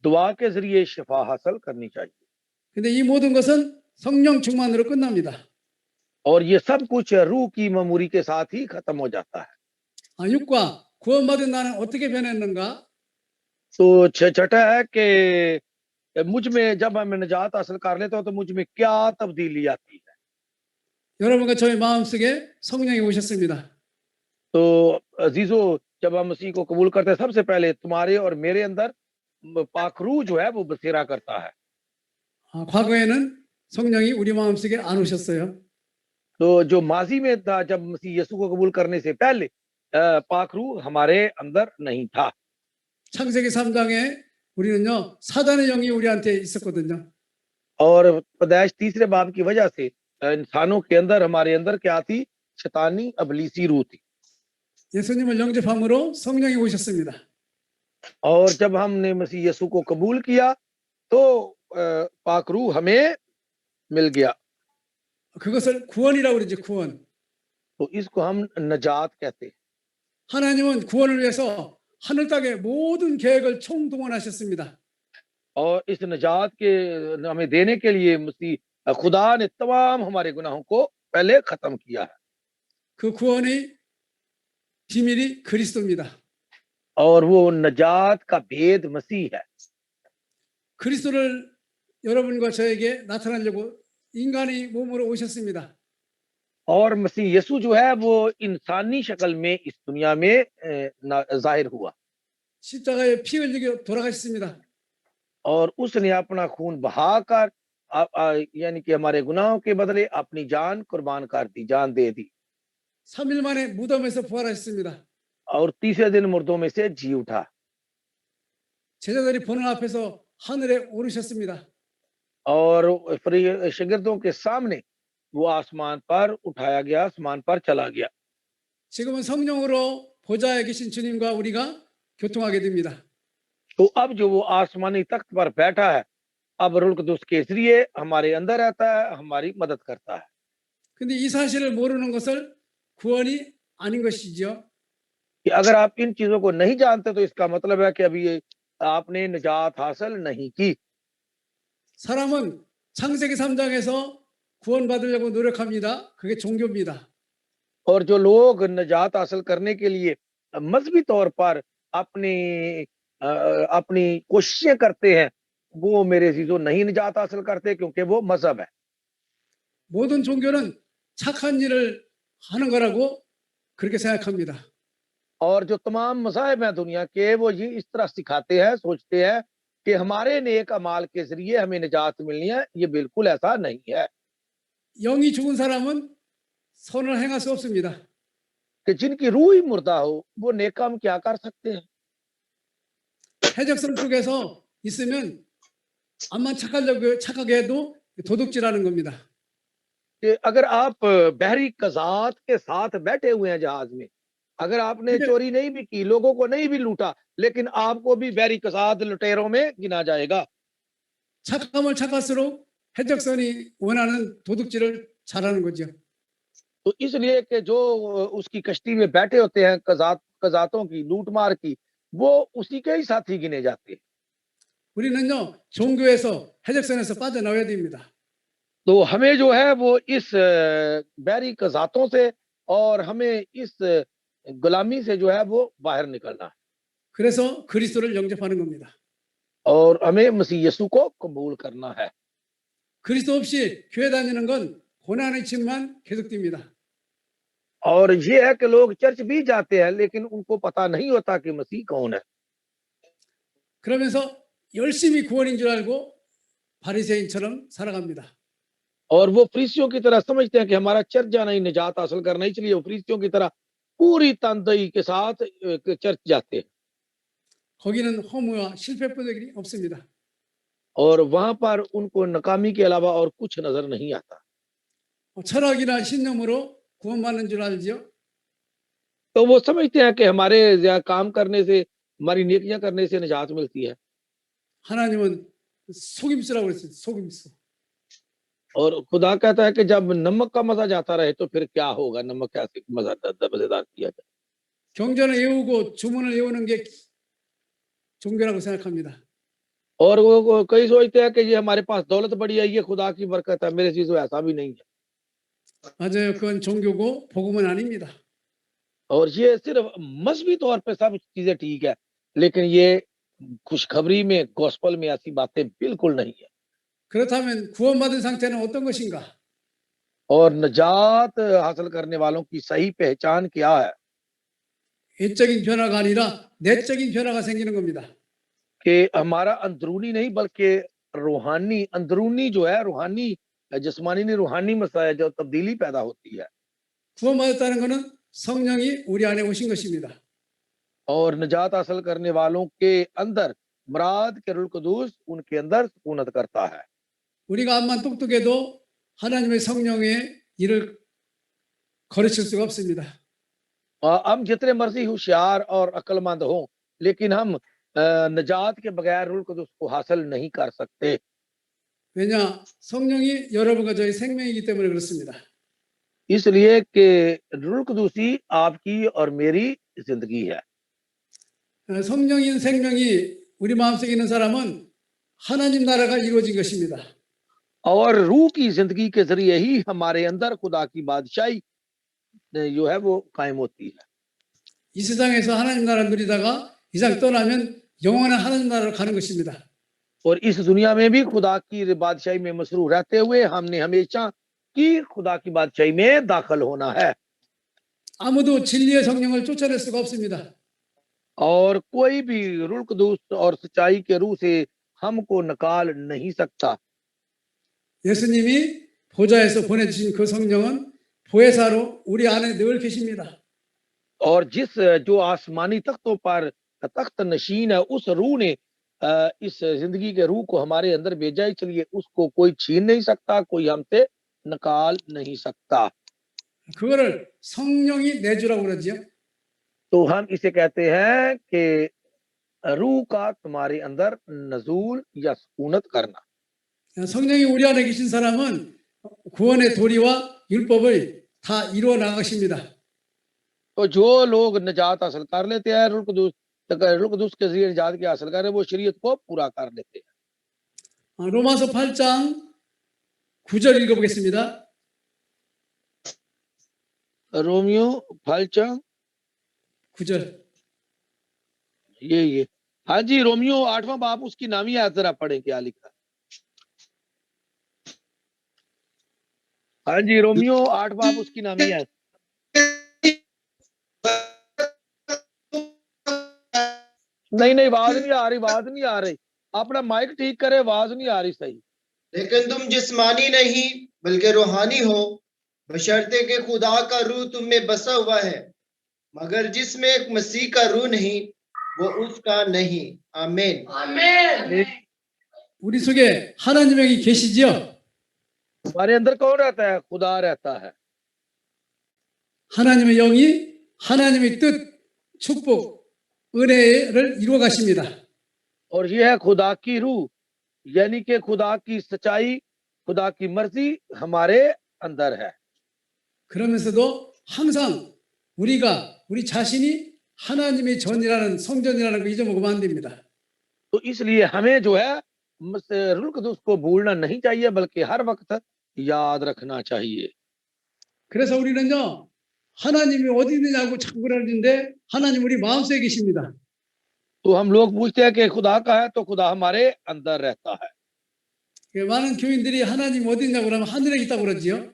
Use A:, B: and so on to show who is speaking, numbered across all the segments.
A: दुआ के जरिए शिफा हासिल करनी चाहिए।
B: 근데 이 모든 것은 성령 충만으로 끝납니다.
A: और ये सब कुछ रूह की ममूरी के साथ ही खत्म हो जाता है।
B: 육과 구원받은 나는 어떻게 변했는가?
A: तो छठा है कि मुझ में जब हम निजात हासिल कर लेते हो तो मुझ में क्या तब्दीली आती है।
B: 여러분과 저의 마음속에 성령이 오셨습니다.
A: तो अजीजो, जब हम मसीह को कबूल करते हैं सबसे पहले तुम्हारे और मेरे अंदर पाक रूह जो है वो बसेरा करता है।
B: 과거에는 성령이 우리 마음속에 안 오셨어요.
A: तो जो माजी में था, जब मसीह यीशु को कबूल करने से पहले पाक रूह हमारे अंदर नहीं था।
B: 창세기 3장에 우리는요 사단의 영이 우리한테 있었거든요.
A: और पैदाइश तीसरे बाब की वजह से इंसानों के अंदर, हमारे अंदर क्या थी? शैतानी अबलीसी रूह थी।
B: 예수님을 영접함으로 성령이 오셨습니다.
A: और जब हमने मसीह यीशु को कबूल किया तो पाक रूह हमें मिल गया।
B: 그것을 구원이라고 그러죠. 구원.
A: तो इसको हम नजात कहते हैं।
B: 하나님은 구원을 위해서 하늘 땅의 모든 계획을 총동원하셨습니다.
A: और इस नजात के हमें देने के लिए मसीह खुदा ने तमाम हमारे गुनाहों को पहले खत्म किया है।
B: 그 구원의 비밀이 그리스도입니다.
A: और वो नजात का भेद मसीह है।
B: 그리스도를 여러분과 저에게 나타내려고 인간의 몸으로 오셨습니다.
A: और मसीह यीशु जो है वो इंसानी शक्ल में इस दुनिया में जाहिर हुआ।
B: 십자가에 피 흘리고 돌아가셨습니다.
A: और उसने अपना खून बहाकर यानी कि हमारे गुनाहों के बदले अपनी जान कुर्बान कर दी, जान दे दी।
B: 3일 만에 무덤에서 부활하셨습니다.
A: और तीसरे दिन मुर्दों में से जी उठा।
B: 제자들이 보는 앞에서 하늘에 오르셨습니다.
A: और शागिर्दों के सामने वो आसमान पर उठाया गया, आसमान पर चला गया।
B: 지금은 성령으로 보좌에 계신 주님과 우리가 교통하게 됩니다.
A: तो अब जो वो आसमानी तख्त पर बैठा है, अब रूह कुद्दूस के जरिए हमारे अंदर रहता है, हमारी मदद करता है।
B: 근데 이 사실을 모르는 것을 구원이 아닌 것이죠.
A: कि अगर आप इन चीजों को नहीं जानते तो इसका मतलब है कि अभी आपने निजात हासिल नहीं की।
B: 사람은 창세기 3장에서 구원받으려고 노력합니다. 그게 종교입니다.
A: और जो लोग निजात हासिल करने के लिए मजहबी तौर पर अपनी कोशिशें करते हैं, वो मेरे अजीजों नहीं निजात हासिल करते, क्योंकि वो मजहब है।
B: 모든 종교는 착한 일을 하는 거라고 그렇게 생각합니다.
A: और जो तमाम मज़ाहिब हैं दुनिया के, वो ये इस तरह सिखाते हैं, सोचते हैं कि हमारे नेक अमाल के जरिए हमें निजात मिलनी है। ये बिल्कुल ऐसा नहीं है।
B: 영이 죽은 사람은 선을 행할 수 없습니다.
A: कि जिनकी रूह ही मुर्दा हो, वो नेक काम क्या कर सकते हैं?
B: 해적선 속에서 있으면 암만 착하게 해도 도둑질하는 겁니다.
A: कि अगर आप बहरी कज़ात के साथ बैठे हुए हैं जहाज में, अगर आपने चोरी नहीं भी की, लोगों को नहीं भी लूटा, लेकिन आपको भी बहरी कज़ात लुटेरों में गिना जाएगा।
B: 착하면 착할수록 해적선이 원하는 도둑질을 잘하는 거죠.
A: तो इसलिए कि जो उसकी कश्ती में बैठे होते हैं, कज़ातों की लूटमार की, वो उसी के ही साथी गिने जाते हैं।
B: 우리는요 종교에서 해적선에서 빠져나와야 됩니다.
A: तो हमें जो है वो इस बहरी कज़ातों से और हमें इस गुलामी से जो है वो बाहर निकलना है।
B: 그래서 그리스도를 영접하는 겁니다.
A: और हमें मसीह यीशु को कबूल करना है।
B: 그리스도 없이 교회 다니는 건 고난의 짐만 계속됩니다.
A: और ये है कि लोग चर्च भी जाते हैं, लेकिन उनको पता नहीं होता कि मसीह कौन है।
B: 그러면서 열심히 구원인 줄 알고 바리새인처럼 살아갑니다.
A: और वो फरीसियों की तरह समझते हैं कि हमारा चर्च जाना ही निजात हासिल करना, इसलिए वो फरीसियों की तरह पूरी तनदेही के साथ चर्च जाते हैं।
B: 거기는 허무와 실패뿐이 없습니다.
A: और वहां पर उनको नाकामी के अलावा और कुछ नजर नहीं आता।
B: 철학이나 신념으로 구원받는 줄 알지요?
A: तो वो समझते हैं कि हमारे काम करने से, हमारी नेकियां करने से निजात मिलती है।
B: 하나님은 속임수라고 그랬어요. 속임수.
A: और खुदा कहता है कि जब नमक का मजा जाता रहे तो फिर क्या होगा? नमक कैसे मजेदार किया जाए।
B: 경전을 외우고 주문을 외우는 게 종교라고 생각합니다.
A: और कई सोचते हैं कि ये हमारे पास दौलत बड़ी है, ये खुदा की बरकत है। मेरे चीज तो ऐसा भी नहीं है।
B: 맞아요. 그건 종교고 복음은 아닙니다.
A: और ये सिर्फ मजहबी तौर पे सब चीजें ठीक है, लेकिन ये खुशखबरी में, गॉस्पल में ऐसी बातें बिल्कुल नहीं है।
B: 그렇다면 구원받은 상태는 어떤 것인가?
A: और निजात हासिल करने वालों की सही पहचान क्या है?
B: 외적인 변화가 아니라 내적인 변화가 생기는 겁니다.
A: कि हमारा अंदरूनी नहीं बल्कि रूहानी, अंदरूनी जो है रूहानी, जिस्मानी नहीं रूहानी मसला है, जो तब्दीली पैदा होती है।
B: 구원받았다는 것은 성령이 우리 안에 오신 것입니다.
A: और निजात हासिल करने वालों के अंदर मुराद के रुल कुदूस उनके अंदर सुकूनत करता है।
B: 우리가 암만 똑똑해도 하나님의 성령의 일을 거르칠 수가 없습니다.
A: हम जितने मर्जी होशियार और अक्लमंद हों, लेकिन हम निजात के बगैर रुल कुदूस को हासिल नहीं कर सकते।
B: 왜냐? 성령이 여러분과 저의 생명이기 때문에 그렇습니다.
A: इसलिए कि रुल कुदूसी आपकी और मेरी जिंदगी है।
B: 성령인 생명이 우리 마음속에 있는 사람은 하나님 나라가 이루어진 것입니다.
A: और रूह की जिंदगी के जरिए ही हमारे अंदर खुदा की बादशाही जो है वो कायम होती है।
B: 이 세상에서 하나님 나라 누리다가 이 세상 떠나면 영원한 하나님 나라로 가는 것입니다.
A: और इस दुनिया में भी खुदा की बादशाही में मसरूफ रहते हुए हमने हमेशा की खुदा की बादशाही में दाखिल होना है।
B: 아무도 진리의 성령을 쫓아낼 수가 없습니다.
A: और कोई भी रुल कुदूस और सच्चाई के रूह से हमको निकाल नहीं सकता।
B: 예수님이 보좌에서 보내주신 그 성령은 보혜사로 우리 안에 늘 계십니다.
A: और जिस जो आसमानी तख्तों पर तख्त नशीन है, उस रूह ने इस जिंदगी के रूह को हमारे अंदर भेजा, इसलिए उसको कोई छीन नहीं सकता, कोई हमसे निकाल नहीं सकता।
B: 그거를 성령이 내주라고 그러지요.
A: तो हम इसे कहते हैं कि रूह का तुम्हारे अंदर नजूल या सुकूनत करना।
B: 성령이 우리 안에 계신 사람은 구원의 도리와 율법을 다 이루어 나가십니다.
A: तो जो लोग निजात हासिल कर लेते हैं, रुल कुदूस के जरिए निजात की हासिल करें, वो शरीयत को पूरा कर लेते हैं।
B: 로마서 8장 9절 읽어보겠습니다.
A: रोमियो फलचा
B: 9절.
A: ये हाँ जी, रोमियो 8वां बाप उसकी नामी है, जरा पढ़े क्या लिखा। हाँ जी, रोमियो 8 बाप उसकी नामी है। नहीं आवाज नहीं आ रही, आवाज नहीं आ रही। अपना माइक ठीक करे, आवाज नहीं आ रही सही।
C: लेकिन तुम जिस्मानी नहीं बल्कि रूहानी हो, बशर्ते कि खुदा का रूह तुम में बसा हुआ है। मगर जिसमें एक मसीह का रूह नहीं, वो उसका नहीं। आमीन।
A: आमीन।
B: 우리 속에 하나님의 영이 계시지요?
A: हमारे अंदर कौन रहता है? खुदा रहता है।
B: 하나님의 영이 하나님의 뜻, 축복, 은혜를 이루어 가십니다.
A: और ये है खुदा की रूह, यानी कि खुदा की सच्चाई, खुदा की मर्जी हमारे अंदर है।
B: 그러면서도 항상 우리 자신이 하나님의 전이라는 성전이라는 거 잊어먹으면 안 됩니다.
A: तो इसलिए हमें जो है रुल कुदूस को भूलना नहीं चाहिए, बल्कि हर वक्त याद रखना चाहिए।
B: 그래서 우리는요, 하나님이 어디 있느냐고 자꾸 그러는데 하나님 우리 마음속에 계십니다.
A: तो हम लोग पूछते हैं कि खुदा का है, तो खुदा हमारे अंदर रहता है।
B: 많은 교인들이 하나님 어디 있냐고 그러면 하늘에 있다고 그러지요.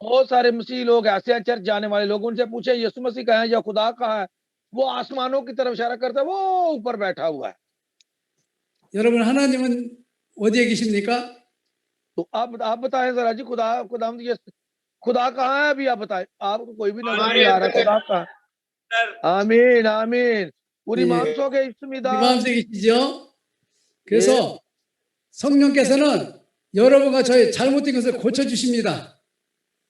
A: बहुत सारे मसीह लोग ऐसे हैं, चर्च जाने वाले लोग, उनसे पूछे यीशु मसीह कहाँ है या खुदा कहाँ है, वो आसमानों की तरफ इशारा करता है, वो ऊपर बैठा हुआ है।
B: 여러분 하나님은 어디에 계십니까?
A: तो आप बताएं जरा जी, खुदा कहाँ है? अभी आप बताएं, आपको कोई भी नजर नहीं आ रहा, खुदा कहाँ? आमीन आमीन। 우리 마음속에 있습니다.
B: 우리 마음속에 계시죠. 그래서 성령께서는 여러분과 저의 잘못된 것을 고쳐 주십니다.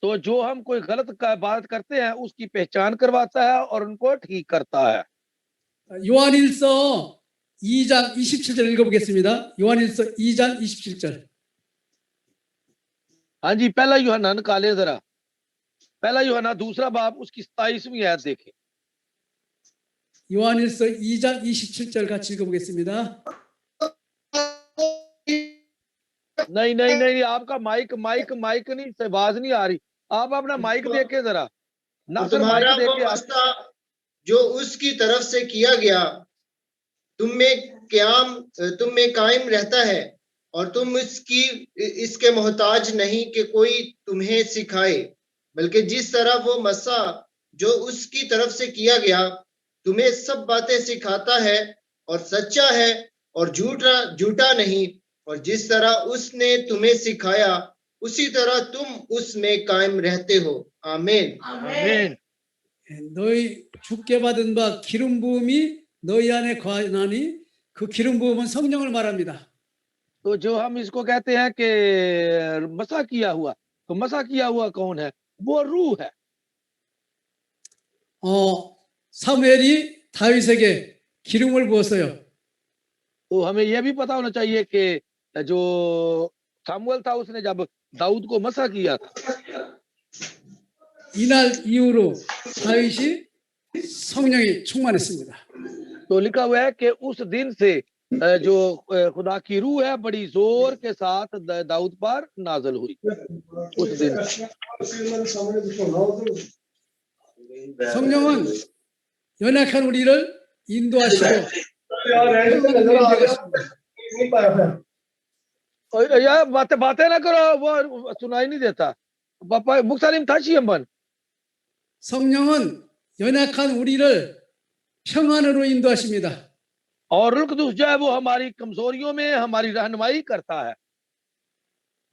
A: तो जो हम कोई गलत बात करते हैं उसकी पहचान करवाता है और उनको ठीक करता है।
B: 요한일서 2장 27절 읽어보겠습니다. 요한일서 2장 27절.
A: हाँ जी, पहला यूहन्ना निकाले जरा, पहला यूहन्ना दूसरा बाब उसकी 27वीं आयत देखें।
B: 요한일서 2장 27절 같이 읽어보겠습니다.
A: नहीं नहीं नहीं, आपका माइक माइक माइक नहीं, आवाज नहीं आ रही। आप अपना माइक देखे जरा,
C: तो
A: नासर माइक
C: तुम्हारा वो
A: देखे आप।
C: मसा जो उसकी तरफ से किया गया तुम में कायम रहता है, और तुम इसके मोहताज नहीं कि कोई तुम्हें सिखाए, बल्कि जिस तरह वो मसा जो उसकी तरफ से किया गया तुम्हें सब बातें सिखाता है और सच्चा है और झूठा झूठा नहीं, और जिस तरह उसने तुम्हें सिखाया उसी तरह तुम उसमें कायम रहते हो। आमीन।
A: आमीन।
B: 너희 주께 받은 바 기름 부음이 너희 안에 거하나니 그 기름 부음은 성령을 말합니다.
A: तो जो हम इसको कहते हैं कि मसा किया हुआ, तो मसा किया हुआ कौन है? वो रूह है।
B: 사무엘이 다윗에게 기름을 부었어요.
A: तो हमें यह भी पता होना चाहिए कि जो सामुएल था उसने जब दाऊद को मसा किया था,
B: 이날 이후로 다윗이 성령이 충만했습니다.
A: तो लिखा हुआ है कि उस दिन से जो खुदा की रूह है बड़ी जोर के साथ दाऊद पर नाजल हुई। उस दिन
B: 성령은 연약한 우리를 인도하시고
A: यार बातें बातें ना करो, वो सुनाई नहीं देता। पापा मुक्तालिम था शियम्बन।
B: 성령은 연약한 우리를 평안으로 인도하십니다.
A: और रुल कुदूस जो है वो हमारी कमजोरियों में हमारी रहनुमाई करता है।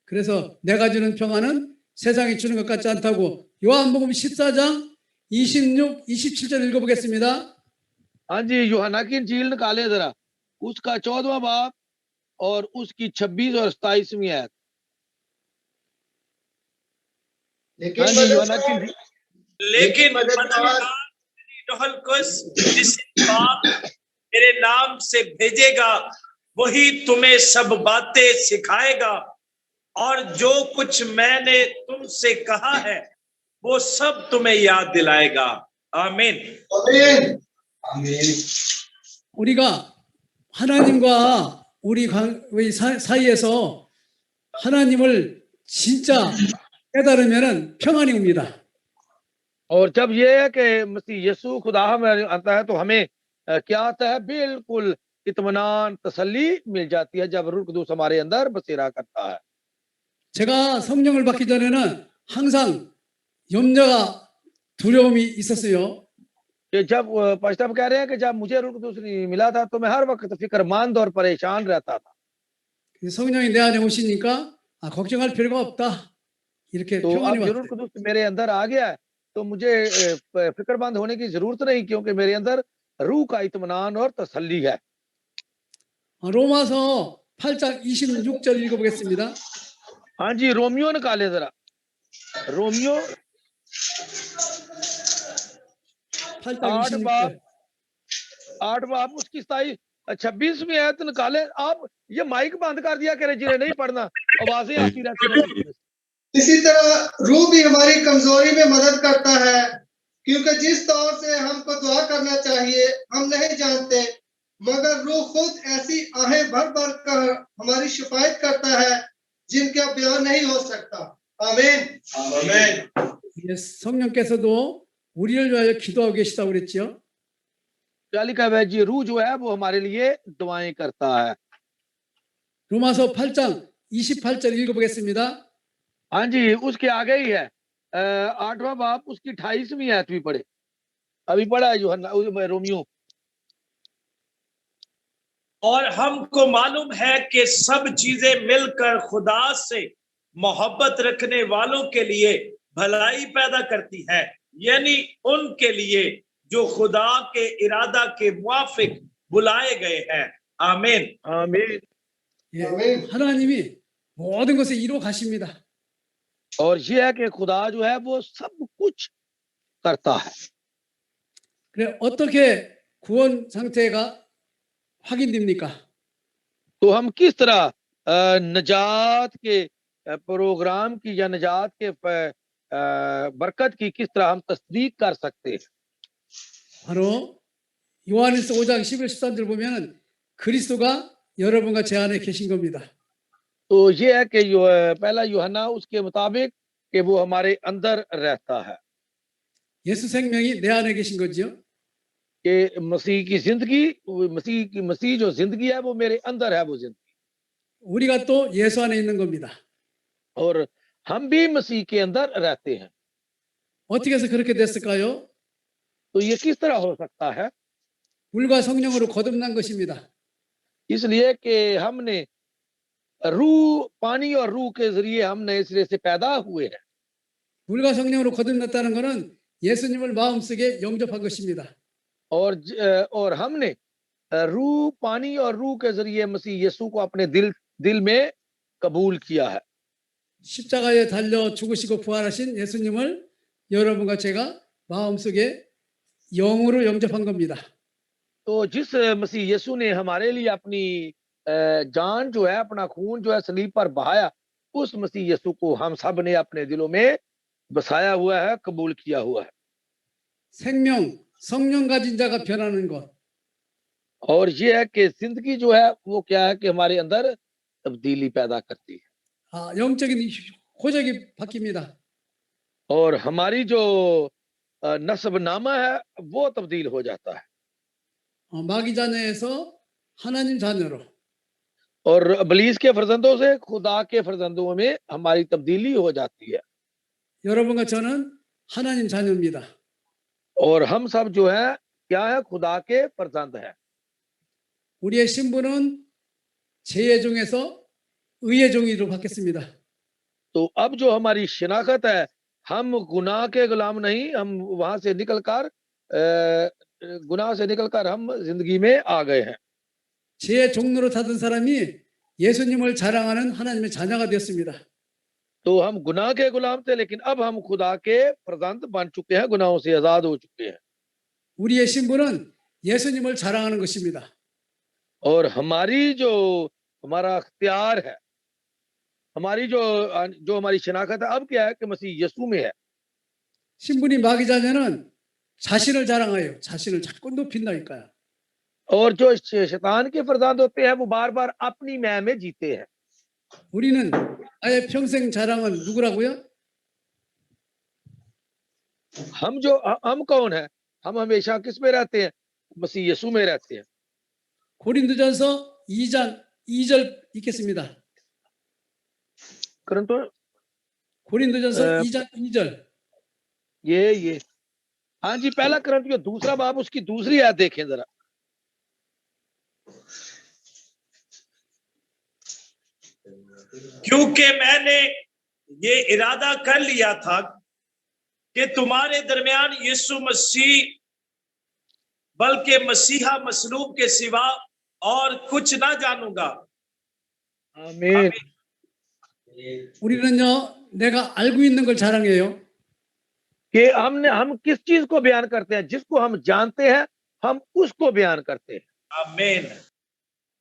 B: 그래서 내가 주는 평안은 세상이 주는 것 같지 않다고 요한복음 14장 26, 27절 읽어보겠습니다.
A: हाँ जी, यूहन्ना की इंजील निकाले जरा, उसका 14वां बाब और उसकी 26 और 27वीं आयत।
C: लेकिन
D: मददगार रूहुल कुद्स जिसे बाप मेरे नाम से भेजेगा वही तुम्हें सब बातें सिखाएगा और जो कुछ मैंने तुमसे कहा है वो सब तुम्हें याद दिलाएगा। आमीन।
B: 우리가 하나님과 우리 사이에서 하나님을 진짜 깨달으면 평안이 옵니다.
A: और जब ये है कि मसीह यीशु खुदा हमें आता है तो हमें क्या आता है? बिल्कुल इत्मीनान, तसल्ली मिल जाती है जब रूह कुदूस हमारे अंदर बसेरा करता है।
B: 제가 성령을 받기 전에는 항상 염려가 두려움이 있었어요.
A: कि जब पास्टर कह रहे हैं कि जब मुझे रूह कुदूस नहीं मिला था तो मैं हर वक्त फिक्रमंद और परेशान रहता था।
B: 성령이 내 안에 오시니까 걱정할 필요가 없다. 이렇게
A: तो
B: 평안이
A: अब जो रूह
B: 왔어요.
A: कुदूस मेरे अंदर आ गया है तो मुझे फिक्रमंद होने की जरूरत नहीं, क्योंकि मेरे अंदर रूह का इत्मीनान और तसल्ली है।
B: 로마서 8장 26절 읽어보겠습니다.
A: हाँ जी, रोमियो निकाले जरा, रोमियो
B: 8장
A: 8 बाब उसकी 26वीं आयत निकाले। आप ये माइक बंद कर दिया करें, जिन्हें नहीं पढ़ना आवाजें आती रहती हैं।
C: इसी तरह रूह भी हमारी कमजोरी में मदद करता है, क्योंकि जिस तौर से हमको दुआ करना चाहिए हम नहीं जानते, मगर रूह खुद ऐसी आहें भर भर कर हमारी शिफायत करता है जिनका बयान नहीं हो सकता। आमीन। आमीन।
B: 성령께서도 우리를 위하여 기도하고 계시다고 그랬죠.
A: क्या लिखा है जी? रूह जो है वो हमारे लिए दुआएं करता है।
B: 로마서 8장 28절 읽어보겠습니다.
A: हाँ जी, उसके आगे ही है 8वां बाब उसकी 28वीं आयत भी पढ़े। अभी पढ़ा है यूहन्ना रोमियो।
D: और हमको मालूम है कि सब चीजें मिलकर खुदा से मोहब्बत रखने वालों के लिए भलाई पैदा करती है, यानी उनके लिए जो खुदा के इरादा के मुआफिक बुलाए गए हैं। आमीन।
A: आमीन।
B: 하나님이 모든 것을 이루어 가십니다.
A: और ये है कि खुदा जो है वो सब कुछ करता है।
B: 그래 어떻게 구원 상태가 확인됩니까?
A: तो हम किस तरह नजात के प्रोग्राम की या नजात के बरकत की किस तरह हम तस्दीक कर सकते हैं?
B: 바로 요한일서 5장 11, 13절 보면 그리스도가 여러분과 제 안에 계신 겁니다.
A: तो ये है कि पहला यूहन्ना उसके मुताबिक कि वो हमारे अंदर रहता है,
B: 예수 생명이 내 안에 계신 거지요.
A: कि मसीह की जिंदगी, मसीह जो जिंदगी है वो मेरे अंदर है, वो जिंदगी।
B: 우리가 또 예수 안에 있는 겁니다.
A: और हम भी मसीह के अंदर रहते हैं।
B: 어떻게 해서 그렇게 됐을까요?
A: तो ये किस तरह हो सकता है?
B: 물과 성령으로 거듭난 것입니다.
A: इसलिए कि हमने रूह, पानी और रूह के जरिए हम नए सिरे से पैदा हुए हैं।
B: 물과 성령으로 거듭났다는 것은 예수님을 마음속에 영접한 것입니다.
A: और हमने रूह, पानी और रूह के जरिए मसीह यीशु को अपने दिल में कबूल किया है।
B: 십자가에 달려 죽으시고 부활하신 예수님을 여러분과 제가 마음속에 영으로 영접한 겁니다.
A: तो जिस मसीह यीशु ने हमारे लिए अपनी जान जो है, अपना खून जो है सलीब पर बहाया, उस मसीह यीशु को हम सब ने अपने दिलों में बसाया हुआ है, कबूल किया हुआ है।
B: 생명, 성령 가진 자가 변하는 것.
A: और ये है कि जिंदगी जो है वो क्या है कि हमारे अंदर तब्दीली पैदा करती है,
B: 영적인 호적이 바뀝니다.
A: और हमारी जो नस्बनामा है वो तब्दील हो जाता है,
B: 마귀 자녀에서 하나님 자녀로,
A: और इब्लीस के फर्जंदों से खुदा के फर्जंदों में हमारी तब्दीली हो जाती है।
B: 여러분과 저는 하나님 자녀입니다.
A: और हम सब जो है क्या है, खुदा के फर्जंद है।
B: 우리의 신분은 죄의 종에서 의의 종이로 바뀌었습니다.
A: तो अब जो हमारी शिनाख्त है, हम गुनाह के गुलाम नहीं, हम वहां से निकलकर गुनाह से निकलकर हम जिंदगी में आ गए हैं।
B: 죄의 종로로 타던 사람이 예수님을 자랑하는 하나님의 자녀가 되었습니다.
A: तो हम गुनाह के गुलाम थे, लेकिन अब हम खुदा के फर्जंद बन चुके हैं, गुनाहों से आजाद हो चुके हैं।
B: 우리의 신분은 예수님을 자랑하는 것입니다.
A: और हमारा अख्तियार है, हमारी जो हमारी शनाख्त है अब क्या है कि मसीह यीशु में है।
B: 신분이 마귀 자녀는 자신을 자랑하여 자신을 자꾸 높인다니까요.
A: और जो शैतान के फर्जंद होते हैं वो बार बार अपनी मैं में जीते हैं।
B: 우리는 나의 평생 자랑은 누구라고요?
A: हम कौन है? हम हमेशा किस में रहते हैं? मसीह यीशु में रहते हैं।
B: 고린도전서 2장 2절 읽겠습니다.
A: करंतो
B: 고린도전서
A: अ,
B: 2장 2절.
A: ये हाँ जी, पहला करंतियों दूसरा बाब उसकी दूसरी आयत देखें जरा।
D: क्योंकि मैंने ये इरादा कर लिया था कि तुम्हारे दरमियान यीशु मसीह बल्कि मसीहा मसलूब के सिवा और कुछ ना जानूंगा।
A: आमीन।
B: 우리는요, 내가 알고 있는 걸 자랑해요.
A: कि हम किस चीज को बयान करते हैं? जिसको हम जानते हैं हम उसको बयान करते हैं।
D: आमीन।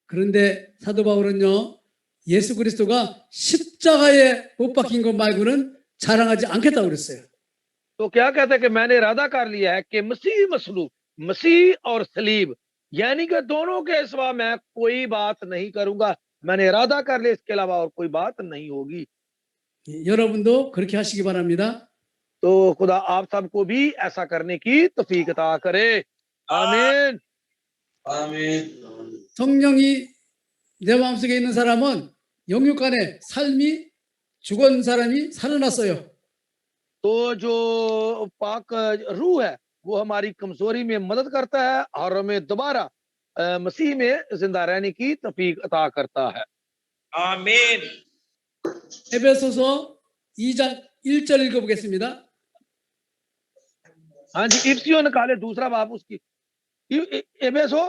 B: 그런데 사도 바울은요, 예수 그리스도가 십자가에 못 박힌 것 말고는 자랑하지 않겠다고 그랬어요.
A: तो क्या कहते हैं कि मैंने इरादा कर लिया है कि मसीह मसलूब, मसीह और सलीब, यानी कि दोनों के सिवा मैं कोई बात नहीं करूंगा। मैंने इरादा कर लिया, इसके अलावा और कोई बात नहीं होगी।
B: 여러분도 그렇게 하시기 바랍니다.
A: तो खुदा आप सबको भी ऐसा करने की तौफीक अता करे। आमीन।
B: 성령이 내 마음속에 있는 사람은 영육간에 삶이 죽은 사람이 살아났어요.
A: तो जो पाक रूह है वो हमारी कमजोरी में मदद करता है और हमें दोबारा मसीह में जिंदा रहने की तौफीक अता करता है।
D: आमीन।
B: 에베소서 2장 1절 읽어보겠습니다.
A: हाँ जी, इफ्सियों निकाले दूसरा बाब उसकी। एबेसो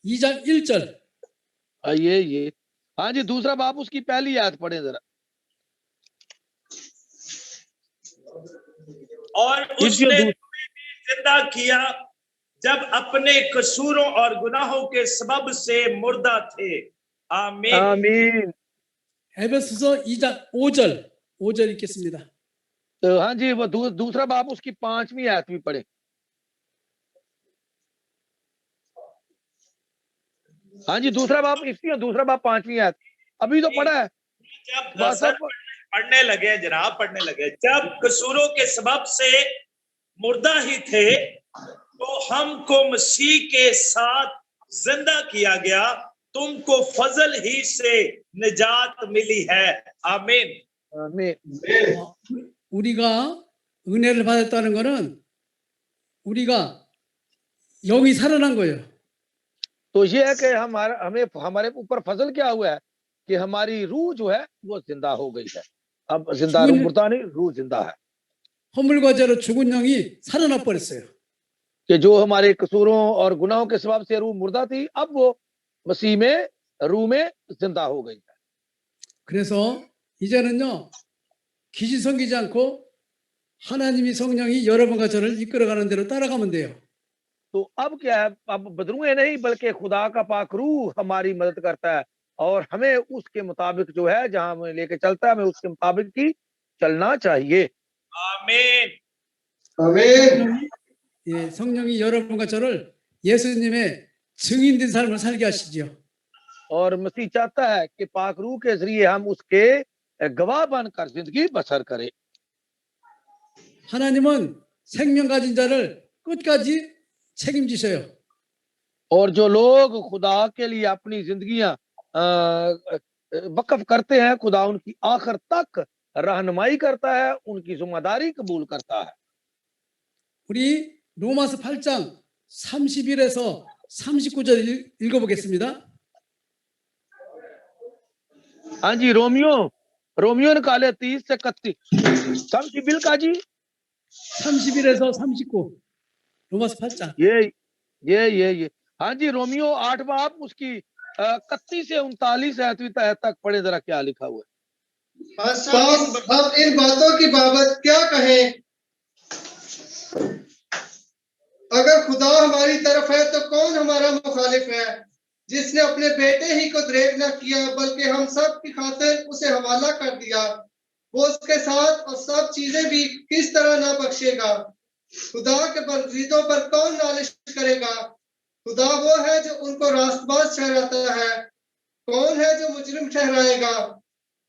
B: 2장 1절.
A: ये हाँ जी, दूसरा बाब उसकी पहली आयत पढ़े जरा।
D: और उसने तुम्हें भी जिंदा किया जब अपने कसूरों और गुनाहों के सबब से मुर्दा थे। आमीन।
A: आमीन।
B: 에베소서 2장 5절 읽겠습니다.
A: तो हाँ जी, वो दूसरा बाब उसकी 5वीं आयत भी पढ़े। हाँ जी, दूसरा बाब 5वीं आयत अभी तो पढ़ा है।
D: जब
A: वास्तव
D: पढ़ने लगे जनाब, पढ़ने लगे, जब कसूरों के सबब से मुर्दा ही थे तो हमको मसीह के साथ जिंदा किया गया, तुमको फजल ही से निजात मिली है। आमीन।
A: में
B: 우리가 은혜를 받았다는 것은 우리가 영이 살아난 거예요.
A: तो ये है कि हमारे ऊपर फजल क्या हुआ है कि हमारी रूह जो है वो जिंदा हो गई है। अब जिंदा रूह मुर्दा नहीं, रूह जिंदा है।
B: 허물과 죄로 죽은 영이 살아나 버렸어요.
A: कि जो हमारे कसूरों और गुनाहों के सबब से रूह मुर्दा थी, अब वो मसीह में रूह में जिंदा हो गई है।
B: 그래서 이제는요, 귀신 섬기지 않고 하나님이 성령이 여러분과 저를 이끌어가는 대로 따라가면 돼요.
A: तो अब क्या है, अब बदरुए नहीं बल्कि खुदा का पाक रूह हमारी मदद करता है और हमें उसके मुताबिक जो है जहां हमें लेके चलता है, हमें उसके मुताबिक ही चलना चाहिए।
D: आमीन।
C: आमीन।
B: 예, 성령이 여러분과 저를 예수님의 증인된 삶을 살게 하시죠.
A: और मसीह चाहता है कि पाक रूह के जरिए हम उसके गवाह बनकर जिंदगी बसर करें।
B: 하나님은 생명 가진 자를 끝까지 책임지셔요.
A: और जो लोग खुदा के लिए अपनी जिंदगियां वक्फ करते हैं, खुदा उनकी आखिर तक रहनुमाई करता है, उनकी जिम्मेदारी कबूल करता है।
B: 우리 로마서 8장 31에서 39절 읽어보겠습니다.
A: हाँ जी, रोमियो निकाले 30 से 31 समझी बिल का जी
B: 31에서 39 로마서 8장
A: ये हाँ जी, रोमियो 8 बाब उसकी 31 से 39 आयत तक पढ़े, जरा क्या लिखा हुआ है।
C: हम इन बातों की बाबत क्या कहें? अगर खुदा हमारी तरफ है तो कौन हमारा मुखालिफ है? जिसने अपने बेटे ही को दरेग न किया बल्कि हम सब की खातिर उसे हवाला कर दिया, वो उसके साथ और सब चीजें भी किस तरह ना बख्शेगा। खुदा के बरगजीदों पर कौन नालिश करेगा? खुदा वो है जो उनको रास्तबाज ठहराता है, कौन है जो मुजरिम ठहराएगा?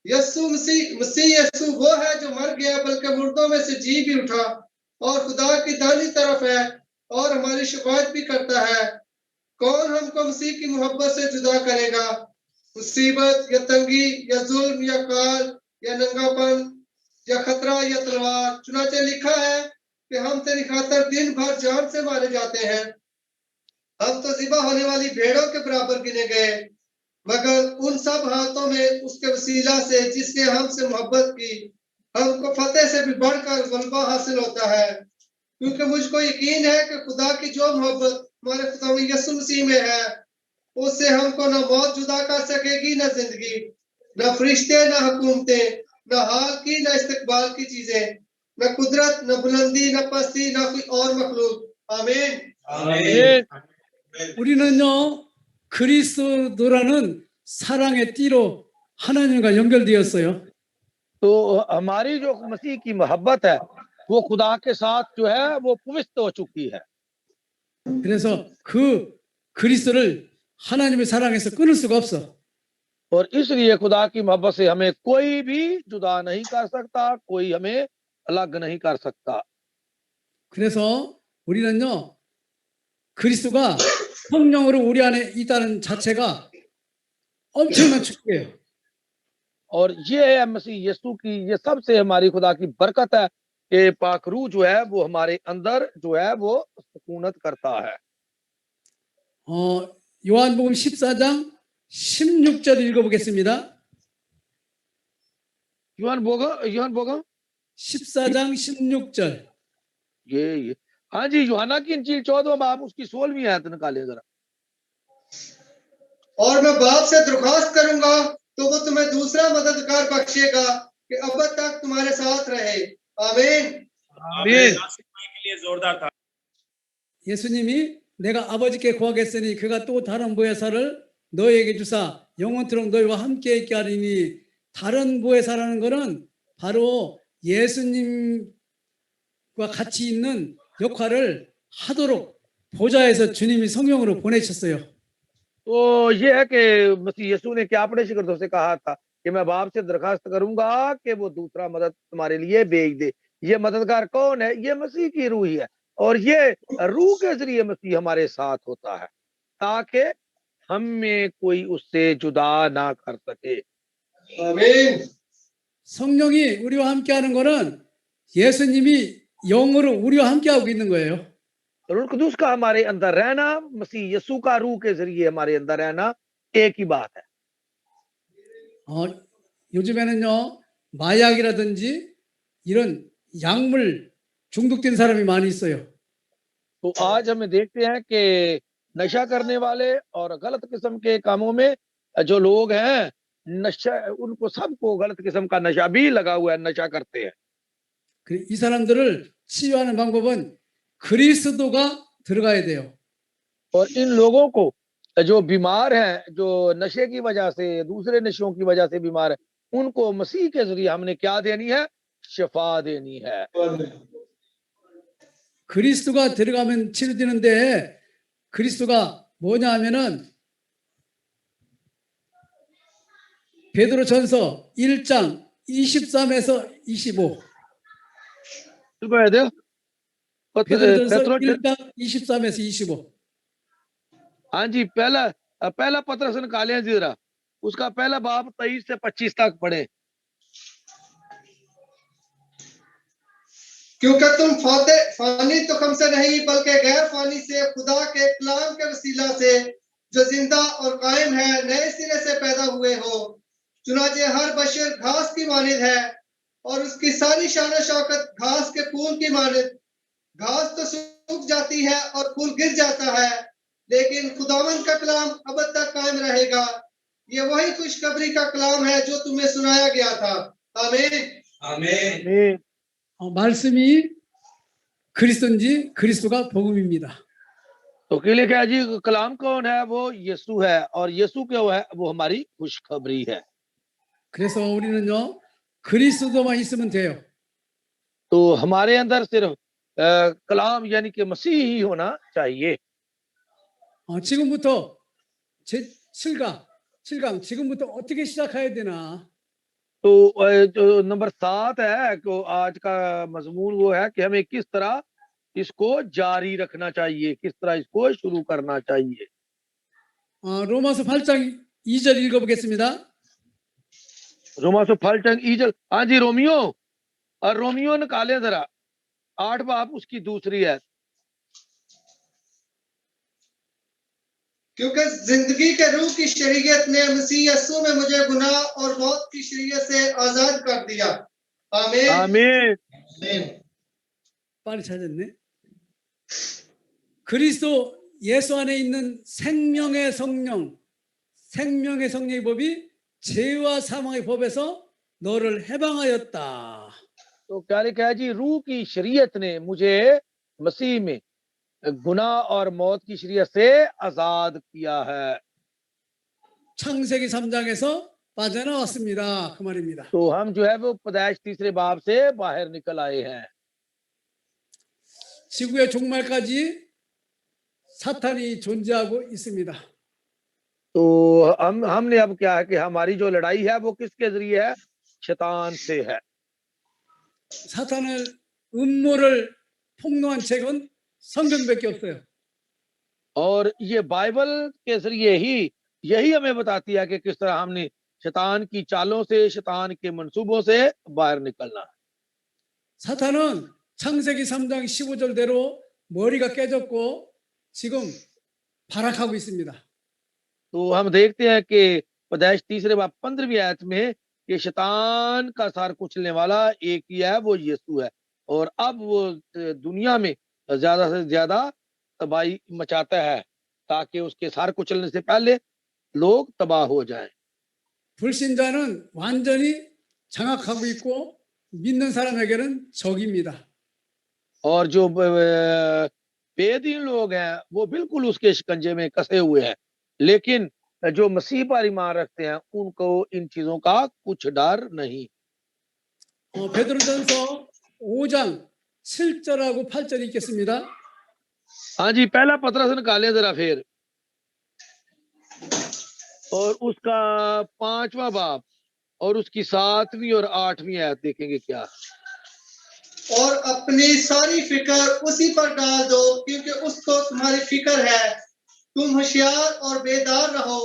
C: मसीह यीशु वो है जो मर गया बल्कि मुर्दों में से जी भी उठा और खुदा की दाहिनी तरफ है और हमारी शिफायत भी करता है। कौन हमको मसीह की मोहब्बत से जुदा करेगा? मुसीबत या तंगी या जुल्म या काल या नंगापन या खतरा या तलवार? चुनाचे लिखा है कि हम तेरी खातिर दिन भर जान से मारे जाते हैं, हम तो ज़िबा होने वाली भेड़ों के बराबर गिने गए। मगर उन सब हालतों में उसके वसीला से जिसने हमसे मोहब्बत की, हमको फतेह से भी बढ़कर गलबा हासिल होता है। क्योंकि मुझको यकीन है कि खुदा की जो मोहब्बत हमारे खुदा यीशु मसीह में है, उससे हमको न मौत जुदा कर सकेगी, न जिंदगी, न फरिश्ते, न हुकूमतें, न हाल की न इस्तकबाल की चीजें, न कुदरत, न बुलंदी, न पस्ती, न कोई और मखलूक। आमीन।
B: 우리는요, 그리스도라는 사랑의 띠로 하나님과 연결되었어요.
A: तो हमारी जो मसीह की मोहब्बत है वो खुदा के साथ जो है वो पवित्र हो चुकी है।
B: 그래서 그 그리스도를 하나님의 사랑에서 끊을 수가 없어.
A: और इसलिए खुदा की मोहब्बत से हमें कोई भी जुदा नहीं कर सकता, कोई हमें अलग नहीं कर सकता।
B: 그래서 우리는요, 그리스도가 성령으로 우리 안에 있다는 자체가 엄청난 축복이에요.
A: और ये है मसीह यीशु की, ये सबसे हमारी खुदा की बरकत है कि पाक रूह जो है वो हमारे अंदर जो है वो सुकूनत करता है।
B: 요한복음 14장 16절 읽어보겠습니다.
A: योहन बोगा
B: 14장 16절.
A: ये हाँ जी, यूहन्ना की इंजील 14वां बाब उसकी 16वीं आयत निकालें जरा।
C: और मैं बाप से दरख्वास्त करूंगा तो वो तुम्हें दूसरा मददगार बख्शेगा कि अब तक तुम्हारे साथ रहे। आमीन।
A: आमीन।
D: के लिए जोरदार था।
B: 예수님이 내가 아버지께 구하겠으니 그가 또 다른 보혜사를 너희에게 주사 영원토록 너희와 함께 있게 하리니, 다른 보혜사라는 것은 바로 예수님과 같이 있는 역할을 하도록 보좌에서 주님이 성령으로 보내셨어요.
A: तो ये है कि मसीह यीशु ने क्या अपने शिगिर्दों से कहा था कि मैं बाप से दरखास्त करूंगा कि वो दूसरा मदद तुम्हारे लिए भेज दे। ये मददगार कौन है? ये मसीह की रूह ही है, और ये रूह के जरिए मसीह हमारे साथ होता है ताकि हमें कोई उससे जुदा ना कर सके।
C: आमीन।
B: 성령이 우리와 함께하는 거는 예수님이 영으로 우리와 함께하고 있는 거예요.
A: रूह कुदूस का हमारे अंदर रहना, मसीह यीशु का रूह के जरिए हमारे अंदर रहना एक ही बात है।
B: 요즘에는요, 마약이라든지 이런 약물 중독된 사람이 많이 있어요.
A: तो आज हमें देखते हैं कि नशा करने वाले और गलत किस्म के कामों में जो लोग हैं, नशा उनको सबको गलत किस्म का नशा भी लगा हुआ है, नशा करते हैं।
B: 이 사람들을 치유하는 방법은 그리스도가 들어가야 돼요.
A: और इन लोगों को जो बीमार हैं, जो नशे की वजह से, दूसरे नशों की वजह से बीमार है, उनको मसीह के जरिए हमने क्या देनी है? शिफा देनी है।
B: 그리스도가 들어가면 치료되는데 그리스도가 뭐냐 하면은 베드로전서 1장 23에서 25.
A: 읽어야 돼요?
B: 베드로전서
A: पेट्रो
B: 1장 23에서 25.
A: हाँ जी, पहला पत्रस निकाले हैं जरा, उसका पहला बाब 23 से 25 तक पढ़े।
C: क्योंकि तुम फानी तुखम से नहीं बल्कि गैर फानी से खुदा के कलाम के वसीला से जो जिंदा और कायम है नए सिरे से पैदा हुए हो। चुनाचे हर बशर घास की मानिद है और उसकी सारी शान शौकत घास के फूल की मानिद। घास तो सूख जाती है और फूल गिर जाता है, लेकिन खुदावन का कलाम अब तक कायम रहेगा। ये वही खुशखबरी का कलाम है जो तुम्हें सुनाया गया था। आमीन।
D: आमीन।
B: 말씀이 그리스도인지 그리스도가 복음입니다.
A: तो के लिए क्या जी, कलाम कौन है? वो यीशु है, और यीशु क्या है? वो हमारी खुशखबरी है।
B: 그래서 우리는요, 그리스도만 있으면 돼요.
A: तो हमारे अंदर सिर्फ कलाम यानी कि मसीह ही होना चाहिए।
B: 지금부터 제 7강 지금부터 어떻게 시작해야 되나?
A: तो जो नंबर 7 है, तो आज का मजमून वो है कि हमें किस तरह इसको जारी रखना चाहिए, किस तरह इसको शुरू करना चाहिए।
B: 로마서 8장 2절 읽어보겠습니다.
A: रोमासो फलटंग ईजल, हाँ जी रोमियो, और रोमियो निकाले जरा 8 बाब उसकी दूसरी है।
C: क्योंकि जिंदगी के रूह की शरीयत ने मसीह यीशु में मुझे गुनाह और मौत की शरीयत से आजाद कर दिया। आमीन।
A: आमीन।
C: आमीन।
B: 빨리 찾았네. 그리스도 예수 안에 있는 생명의 성령의 법이 죄와 사망의 법에서 너를 해방하였다.
A: तो क्या लिखा है जी? रूह की शरीयत ने मुझे मसीह में गुनाह और मौत की शरीयत से आजाद किया है।
B: 창세기 3장에서 빠져나왔습니다. 그 말입니다.
A: तो हम जो है वो पैदाइश तीसरे बाब से बाहर निकल आए हैं।
B: 지구의 종말까지 사탄이 존재하고 있습니다.
A: तो हमने अब क्या है कि हमारी जो लड़ाई है वो किसके जरिए है? शैतान से है।
B: 사탄을 음모를 폭로한 책은 성경밖에 없어요.
A: और ये बाइबल के जरिए ही यही हमें बताती है कि किस तरह हमने शैतान की चालों से, शैतान के मंसूबों से बाहर निकलना है।
B: 사탄은 창세기 3장 15절대로 머리가 깨졌고 지금 발악하고 있습니다.
A: तो हम देखते हैं कि पैदाइश तीसरे बाब 15वीं आयत में कि शैतान का सार कुचलने वाला एक ही है, वो यीशु है, और अब वो दुनिया में ज्यादा से ज्यादा तबाही मचाता है ताकि उसके सार कुचलने से पहले लोग तबाह हो जाएं।
B: 불신자는 완전히 장악하고 있고 믿는 사람에게는 적입니다.
A: और जो बेदीन लोग हैं वो बिल्कुल उसके शिकंजे में कसे हुए हैं, लेकिन जो मसीह पर ईमान रखते हैं उनको इन चीजों का कुछ डर नहीं।
B: 베드로전서 5장 7절하고 8절 읽겠습니다.
A: हाँ जी, पहला पत्रस निकाले जरा फिर, और उसका 5वां बाब और उसकी 7वीं और 8वीं आयत देखेंगे क्या।
C: और अपनी सारी फिक्र उसी पर डाल दो क्योंकि उसको तुम्हारी फिक्र है। तुम होशियार और बेदार रहो।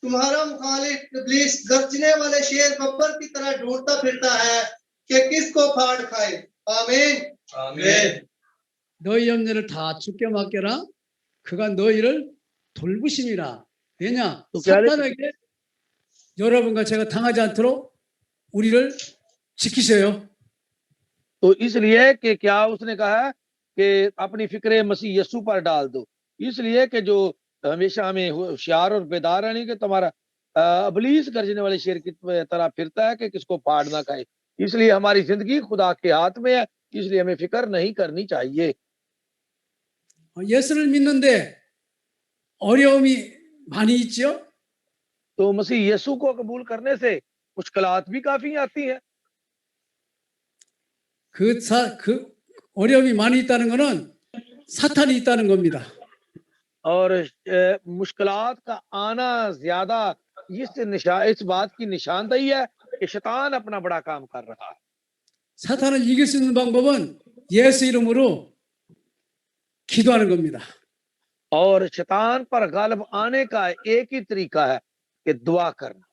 C: तुम्हारा मुखालिफ इब्लीस गर्जने वाले शेर बब्बर की तरह ढूंढता फिरता है कि किसको फाड़ खाए। आमीन आमीन।
B: 너희 염려를 다 주께 맡겨라. 그가 너희를 돌보심이라. 왜냐?
A: तो क्या
B: 사탄에게 여러분과 제가 당하지 않도록 우리를 지키세요.
A: तो इसलिए कि क्या उसने कहा है कि अपनी फिक्रे मसीह यीशु पर डाल दो, इसलिए कि जो हमेशा हमें होशियार और बेदार रहने कि तुम्हारा इब्लीस गर्जने वाले शेर की तरह फिरता है कि किसको फाड़ ना खाए। इसलिए हमारी जिंदगी खुदा के हाथ में है, इसलिए हमें फिक्र नहीं करनी चाहिए।
B: 예수를 믿는데 어려움이 많이 있죠.
A: तो मसीह यीशु को कबूल करने से मुश्किलात भी काफी आती हैं।
B: 그 어려움이 많이 있다는 것은 사탄이 있다는 겁니다.
A: और मुश्किलात का आना ज्यादा इस बात की निशानदेही है कि शैतान अपना बड़ा काम कर रहा है।
B: 사탄을 이길 수 있는 방법은 예수 이름으로 기도하는 겁니다.
A: और शैतान पर गालिब आने का एक ही तरीका है कि दुआ करना।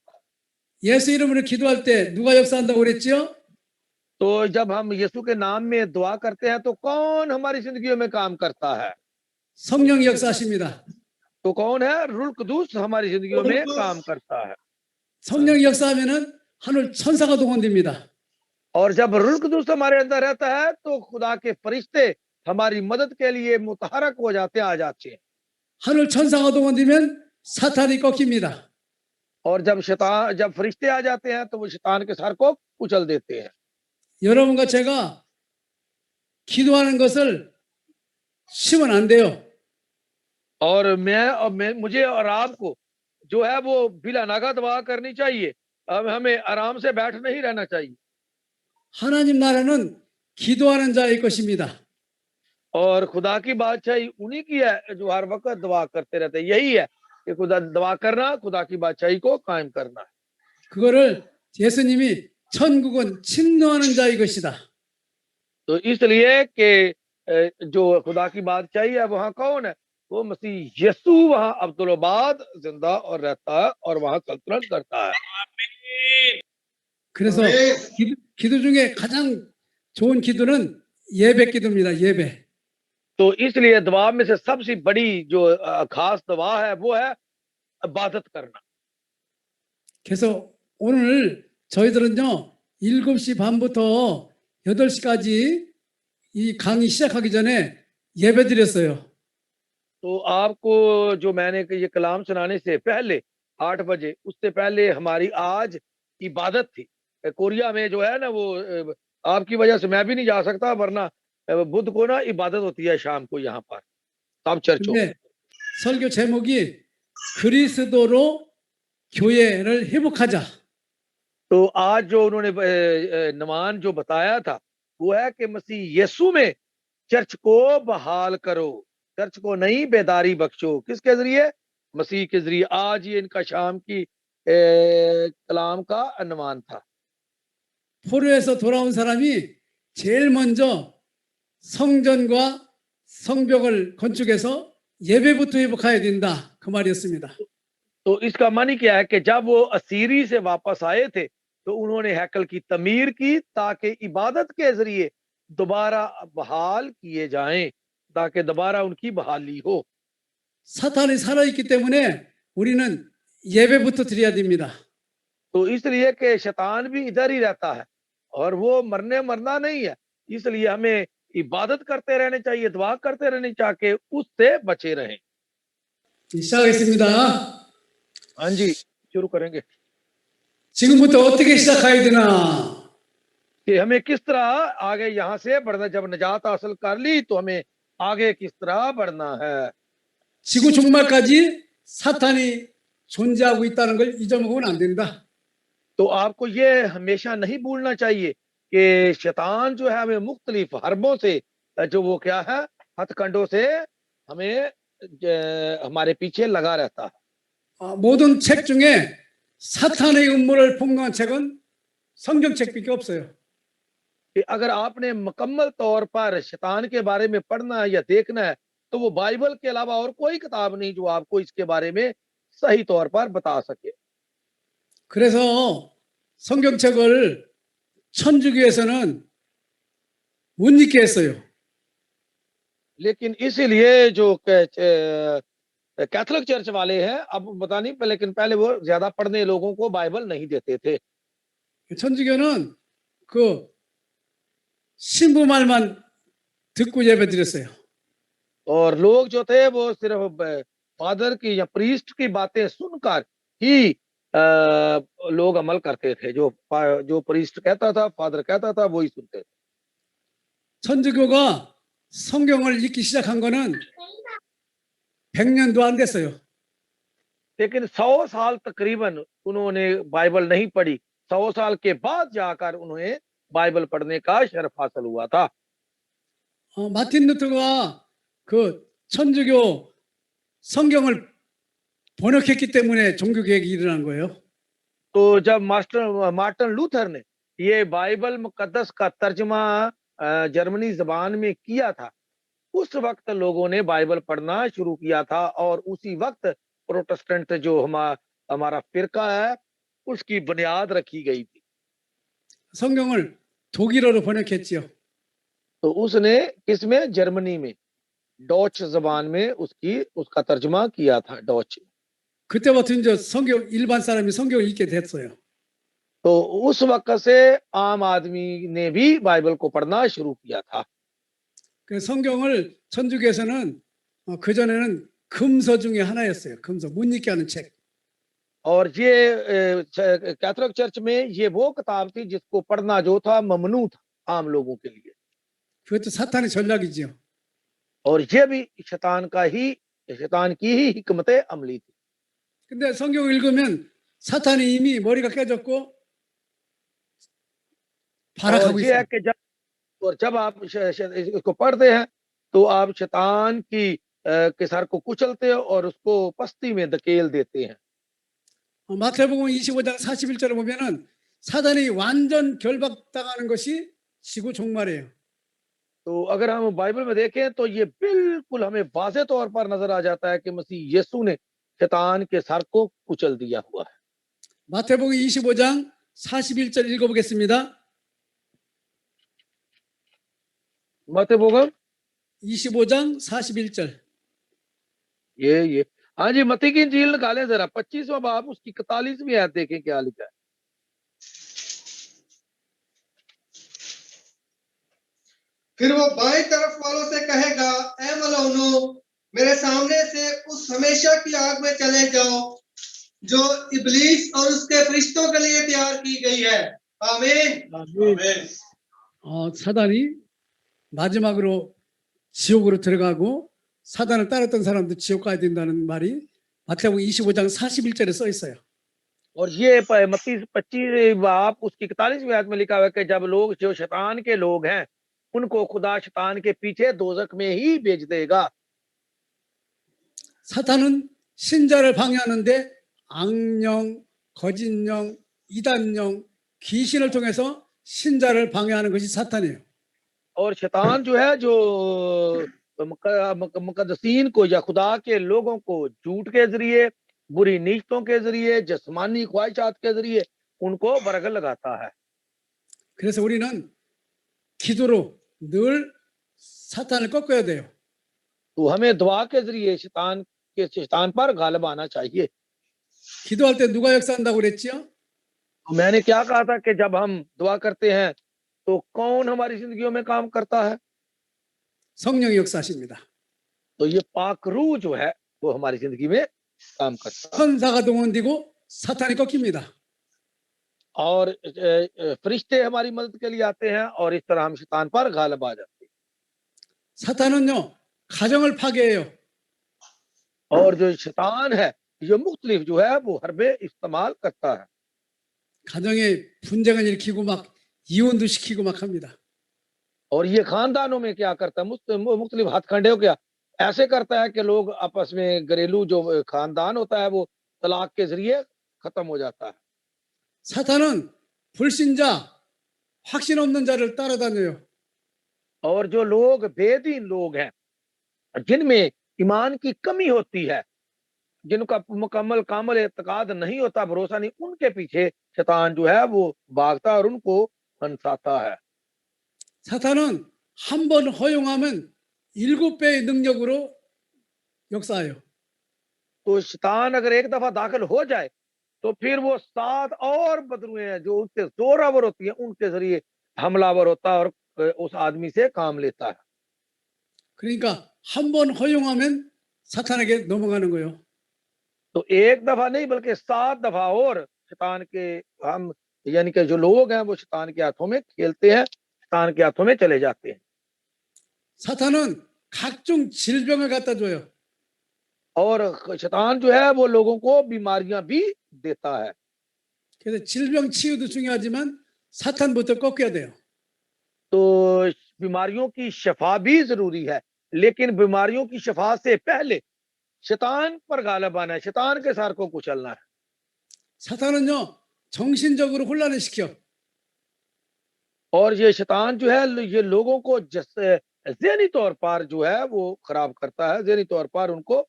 B: 예수 이름으로 기도할 때 누가 역사한다고 그랬죠?
A: तो जब हम यीशु के नाम में दुआ करते हैं तो कौन हमारी जिंदगियों में काम करता है?
B: 성령이 역사하십니다.
A: तो कौन है? रूह कुदूस हमारी जिंदगियों में काम करता है।
B: 성령이 역사하면은 하늘 천사가 동원됩니다.
A: और जब रूह कुदूस हमारे अंदर रहता है तो खुदा के फरिश्ते हमारी मदद के लिए मुतहरक हो जाते हैं, आ जाते हैं।
B: 하늘 천사가 동원되면 사탄이 꺾입니다.
A: और जब फरिश्ते आ जाते हैं तो वो शैतान के सर को कुचल देते हैं।
B: 여러분과 제가 기도하는 것을 쉬면 안 돼요.
A: और मुझे और आपको जो है वो बिला नागा दुआ करनी चाहिए। अब हमें आराम से बैठ नहीं रहना चाहिए।
B: 하나님 나라는 기도하는 자의 것입니다.
A: और खुदा की बादशाही उन्हीं की है जो हर वक्त दुआ करते रहते हैं। यही है कि खुदा दुआ करना, खुदा की बादशाही को कायम करना है।
B: 그거를 예수님이 천국은 침노하는 자의 것이다.
A: तो इसलिए कि जो खुदा की बादशाही है वहाँ कौन है? वो मसीह यीशु वहाँ अब्दुलबाद जिंदा और रहता है और वहाँ सल्तनत करता है।
B: 그래서 기도 중에 가장 좋은 기도는 예배 기도입니다. 예배.
A: तो इसलिए दुआ में से सबसे बड़ी जो खास दुआ है वो है इबादत करना।
B: 그래서 오늘 저희들은요 7시 반부터 8시까지 이 강의 시작하기 전에 예배 드렸어요.
A: तो आपको जो मैंने ये कलाम सुनाने से पहले 8 बजे उससे पहले हमारी आज इबादत थी। कोरिया में जो है ना वो आपकी वजह से मैं भी नहीं जा सकता, वरना बुध को ना इबादत होती है शाम को यहाँ पर सब चर्चों में।
B: 근데 설교 제목이 그리스도로 교회를 회복하자.
A: तो आज जो उन्होंने नमान जो बताया था वो है कि मसीह यीशु में चर्च को बहाल करो, चर्च को नई बेदारी बख्शो। किसके जरिए? मसीह के जरिए। आज ये इनका शाम की कलाम का अनुमान था।
B: 포로에서 돌아온 사람이 제일 먼저 성전과 성벽을 건축해서 예배부터 회복해야 된다. 그 말이었습니다.
A: तो इसका मानी क्या है कि जब वो असीरी से वापस आए थे तो उन्होंने हैकल की तमीर की ताकि इबादत के जरिए दोबारा बहाल किए जाएं, ताकि दोबारा उनकी बहाली हो।
B: 사탄이 살아있기 때문에 우리는 예배부터 드려야 됩니다.
A: तो इसलिए कि शैतान भी इधर ही रहता है और वो मरना नहीं है, इसलिए हमें इबादत करते रहने चाहिए, दुआ करते रहने चाहिए, उससे बचे रहें।
B: 시작하겠습니다.
A: हाँ जी, शुरू करेंगे
B: 지금부터 어떻게 시작해야 되나?
A: कि हमें किस तरह आगे यहाँ से बढ़ना। जब निजात हासिल कर ली तो हमें आगे किस तरह बढ़ना है।
B: 지구 종말까지 사탄이 존재하고 있다는 걸 잊어먹으면 안 된다.
A: तो आपको ये हमेशा नहीं भूलना चाहिए कि शैतान जो है हमें मुख्तलिफ हरबों से जो वो क्या है हथकंडों से हमें हमारे पीछे लगा रहता है।
B: 모든 책 중에 사탄의 음모를 폭로한 책은 성경책밖에 없어요.
A: कि अगर आपने मुकम्मल तौर पर शैतान के बारे में पढ़ना है या देखना है तो वो बाइबल के अलावा और कोई किताब नहीं जो आपको इसके बारे में सही तौर पर बता सके।
B: 그래서 성경책을 천주교에서는 못 읽게 했어요.
A: लेकिन इसीलिए जो कैथोलिक चर्च वाले हैं, अब पता नहीं लेकिन पहले वो ज्यादा पढ़ने लोगों को बाइबल नहीं देते थे।
B: 천주교는 그 신부 말만 듣고 예배드렸어요.
A: और लोग जो थे वो सिर्फ फादर की या प्रीस्ट की बातें सुनकर ही लोग अमल करते थे। जो प्रीस्ट कहता था, फादर कहता था, वही सुनते थे।
B: 천주교가 성경을 읽기 시작한 거는 100년도 안 됐어요.
A: लेकिन 100 साल तकरीबन उन्होंने बाइबल नहीं पढ़ी। 100 साल के बाद जाकर उन्हें बाइबल पढ़ने का शर्फ हासिल हुआ था।
B: 마틴 루터가 그 천주교 성경을 번역했기 때문에 종교개혁이 일어난 거예요.
A: तो जब मार्टिन लूथर ने ये बाइबल मुकद्दस का तर्जमा जर्मनी जबान में किया था, उस वक्त लोगों ने बाइबल पढ़ना शुरू किया था और उसी वक्त प्रोटेस्टेंट जो हमारा फिरका है उसकी बुनियाद रखी गई थी।
B: 성경을 독일어로 번역했지요.
A: तो उसने किसमें? जर्मनी में डॉच जबान में उसका तर्जमा किया था, डॉच।
B: 그때부터 이제 성경 일반 사람이 성경을 읽게 됐어요.
A: तो उस वक्त से आम आदमी ने भी बाइबल को पढ़ना शुरू किया था।
B: 그 성경을 천주교에서는 그 전에는 금서 중에 하나였어요. 금서 못 읽게 하는 책.
A: और ये कैथोलिक चर्च में ये वो किताब थी जिसको पढ़ना जो था ममनू था आम लोगों के लिए।
B: 그것도 사탄의 전략이지요.
A: और ये भी शैतान की ही हिकमत अमली थी।
B: 근데 성경을 읽으면 사탄이 이미 머리가 깨졌고 발악하고
A: और ये है
B: 있어요.
A: कि जब आप इसको पढ़ते हैं तो आप शैतान के सर को कुचलते हो और उसको पस्ती में धकेल देते हैं।
B: 마태복음 25장 41절에 보면은 사단이 완전 결박당하는 것이 지구 종말이에요.
A: तो अगर हम बाइबल में देखें तो ये बिल्कुल हमें वाज़े तौर पर नजर आ जाता है कि मसीह यीशु ने शैतान के सर को कुचल दिया हुआ है।
B: 마태복음 25장 41절 읽어보겠습니다.
A: मत्ती
B: 25장 41절.
A: ये हाँ जी, मत्ती की इंजील निकालें जरा 25वां बाब उसकी 41वीं आयत देखें क्या लिखा है।
C: फिर वो बाईं तरफ वालों से कहेगा, ऐ मलऊनो, मेरे सामने से उस हमेशा की आग में चले जाओ जो इब्लीस और उसके फरिश्तों के लिए तैयार की गई है। आमीन। आमीन।
B: 사단이 마지막으로 지옥으로 들어가고 사단을 따랐던 사람도 지옥 가야 된다는 말이 마태복음 25장 41절에 써 있어요.
A: और ये मत्ती 25 बाब उसकी 41वीं आयत में लिखा हुआ है कि जब लोग जो शैतान के लोग हैं उनको खुदा शैतान के पीछे दोजख में ही भेज देगा।
B: 사탄은 신자를 방해하는데 악령, 거짓령, 이단령, 귀신을 통해서 신자를 방해하는 것이 사탄이에요.
A: और शैतान जो है जो मुकद्दसीन को या खुदा के लोगों को झूठ के जरिए, बुरी नीयतों के जरिए, जिस्मानी ख्वाहिशात के जरिए उनको बरगल लगाता है।
B: 그래서 우리는 기도로 늘 사탄을 꺾어야 돼요.
A: तो हमें दुआ के जरिए शैतान पर गालिब आना चाहिए।
B: 기도할 때 누가 역사한다고 그랬지요?
A: तो मैंने क्या कहा था कि जब हम दुआ करते हैं तो कौन हमारी जिंदगियों में काम करता है?
B: 성령이 역사하십니다.
A: तो ये पाक रूह जो है वो हमारी जिंदगी में काम करता है
B: 천사가 동원되고 사탄이 꺾입니다.
A: और फरिश्ते हमारी मदद के लिए आते हैं और इस तरह हम शैतान पर गालिब आ जाते हैं।
B: 사탄은요 가정을 파괴해요.
A: और जो शैतान है ये मुख्तलिफ जो है वो हरबे इस्तेमाल करता है।
B: 가정에 분쟁을 일으키고 막 이혼도 시키고 막 합니다.
A: और ये खानदानों में क्या करता है? मुख्तलिफ हथकंडे क्या ऐसे करता है कि लोग आपस में घरेलू जो खानदान होता है वो तलाक के जरिए खत्म हो जाता है।
B: 사탄은 불신자, 확신 없는 자를 따라다녀요.
A: और जो लोग बेदीन लोग हैं, जिनमें ईमान की कमी होती है, जिनका मुकम्मल कामिल एतकाद नहीं होता, भरोसा नहीं, उनके पीछे शैतान जो है वो भागता और उनको फंसाता है।
B: 사탄은 한 번 허용하면 7배의 능력으로 역사해요.
A: तो शैतान अगर एक दफा दाखिल हो जाए तो फिर वो 7 और बदरुएं हैं जो उससे जोरावर होती हैं, उनके जरिए हमलावर होता है और उस आदमी से काम लेता है।
B: 그러니까 한 번 허용하면 사탄에게 넘어가는 거예요.
A: तो एक दफा नहीं बल्कि 7 दफा और शैतान के हम यानी कि जो लोग हैं वो शैतान के हाथों में खेलते हैं, शैतान के हाथों में चले जाते हैं।
B: 사탄은 각종 질병을 갖다 줘요.
A: और शैतान जो है वो लोगों को बीमारियां भी देता है।
B: 그래서 질병 치유도 중요하지만 사탄부터 꺾여야 돼요.
A: तो बीमारियों की शफा भी जरूरी है, लेकिन बीमारियों की शफा से पहले शैतान पर गालिब आना है, शैतान के सर को कुचलना है।
B: 사탄은요 정신적으로 혼란을 시켜.
A: और ये शैतान जो है ये लोगों को ज़हनी तौर पर जो है वो खराब करता है, ज़हनी तौर पर उनको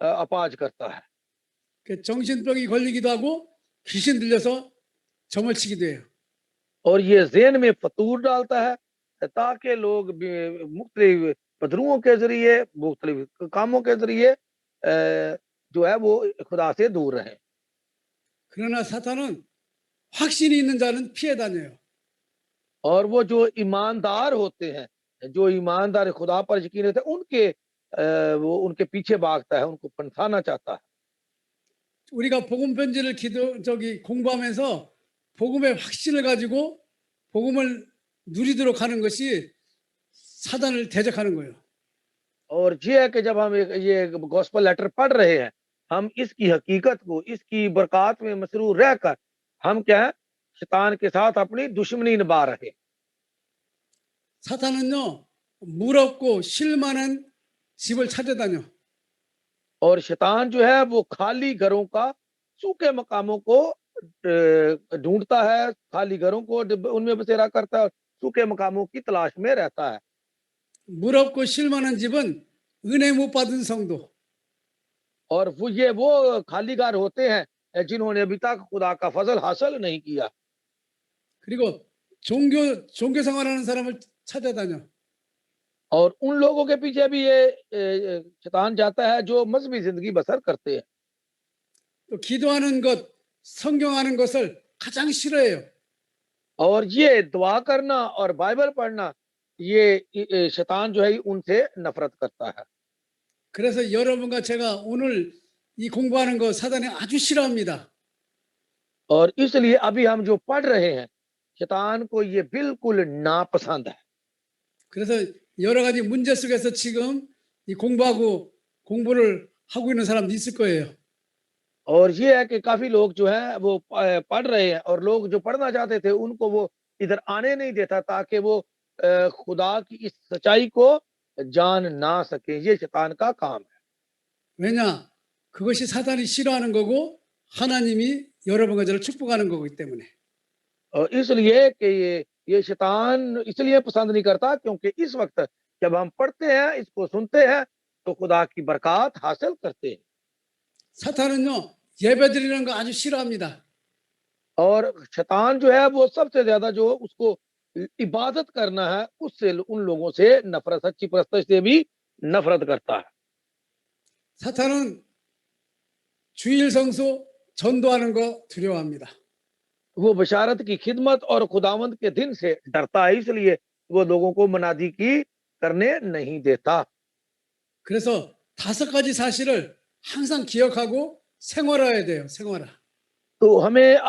A: अपाज करता है।
B: 그 정신병이 걸리기도 하고 귀신 들려서 점을 치기도 해요.
A: और ये ज़हन में फतूर डालता है ताकि लोग मुख्तलिफ बदरुओं के जरिए, मुख्तलिफ कामों के जरिए जो है वो खुदा से दूर रहें।
B: 그러나 사탄은 확신이 있는 자는 피해 다녀요.
A: और वो जो ईमानदार होते हैं, जो ईमानदार खुदा पर यकीन रहते हैं, वो उनके पीछे भागता है, उनको फंसाना चाहता है।
B: 우리가 복음 편지를 공부하면서 복음의 확신을 가지고 복음을 누리도록 하는 것이 사단을 대적하는 거예요.
A: और ये है कि जब हम ये गॉस्पेल लेटर पढ़ रहे हैं, हम इसकी हकीकत को, इसकी बरकत में मसरूर रहकर हम क्या है, शैतान के साथ अपनी दुश्मनी निभा रहे।
B: 사탄은요 무럽고 실만한 집을 찾아다녀.
A: और शैतान जो है वो खाली घरों का, सूखे मकामों को ढूंढता है, खाली घरों को उनमें बसेरा करता है और सूखे मकामों की तलाश में रहता है।
B: 무럽고 실만한 집은 은혜 못 받은 성도.
A: और वो खाली घर होते हैं जिन्होंने अभी तक खुदा का फजल हासिल नहीं किया।
B: 그리고 종교 생활하는 사람을 찾아다녀.
A: और उन लोगों के पीछे भी ये शैतान जाता है जो मजहबी जिंदगी बसर करते हैं।
B: 또 기도하는 것, 성경하는 것을 가장 싫어해요.
A: और ये दुआ करना और बाइबल पढ़ना, ये शैतान जो है उनसे नफरत करता है।
B: 그래서 여러분과 제가 오늘 이 공부하는 거 사단이 아주 싫어합니다.
A: और इसलिए अभी हम जो पढ़ रहे हैं, शैतान को ये बिल्कुल नापसंद है।
B: 그래서 여러 가지 문제 속에서 지금 이 공부를 하고 있는 사람도 있을 거예요.
A: और ये है कि काफी लोग जो है वो पढ़ रहे हैं और लोग जो पढ़ना चाहते थे उनको वो इधर आने नहीं देता ताकि वो खुदा की इस सच्चाई को जान ना सके। ये शैतान का काम है।
B: 왜냐? 그것이 사단이 싫어하는 거고 하나님이 여러분과 저를 축복하는 거기 때문에.
A: और इसलिए कि ये शैतान इसलिए पसंद नहीं करता क्योंकि इस वक्त जब हम पढ़ते हैं, इसको सुनते हैं, तो खुदा की बरकत हासिल करते हैं।
B: 사탄은요 예배드리는 거 아주 싫어합니다.
A: और शैतान जो है वो सबसे ज्यादा जो उसको इबादत करना है, उससे उन लोगों से नफरत, सच्ची परस्तिश से भी नफरत करता है।
B: 사탄은 주일 성수 전도하는 거 두려워합니다.
A: वो बशारत की खिदमत और खुदावंद के दिन से डरता है, इसलिए वो लोगों को मनादी की करने नहीं देता।
B: 그래서 5가지 사실을 항상 기억하고 생활해야 돼요. 생활화.
A: तो हमें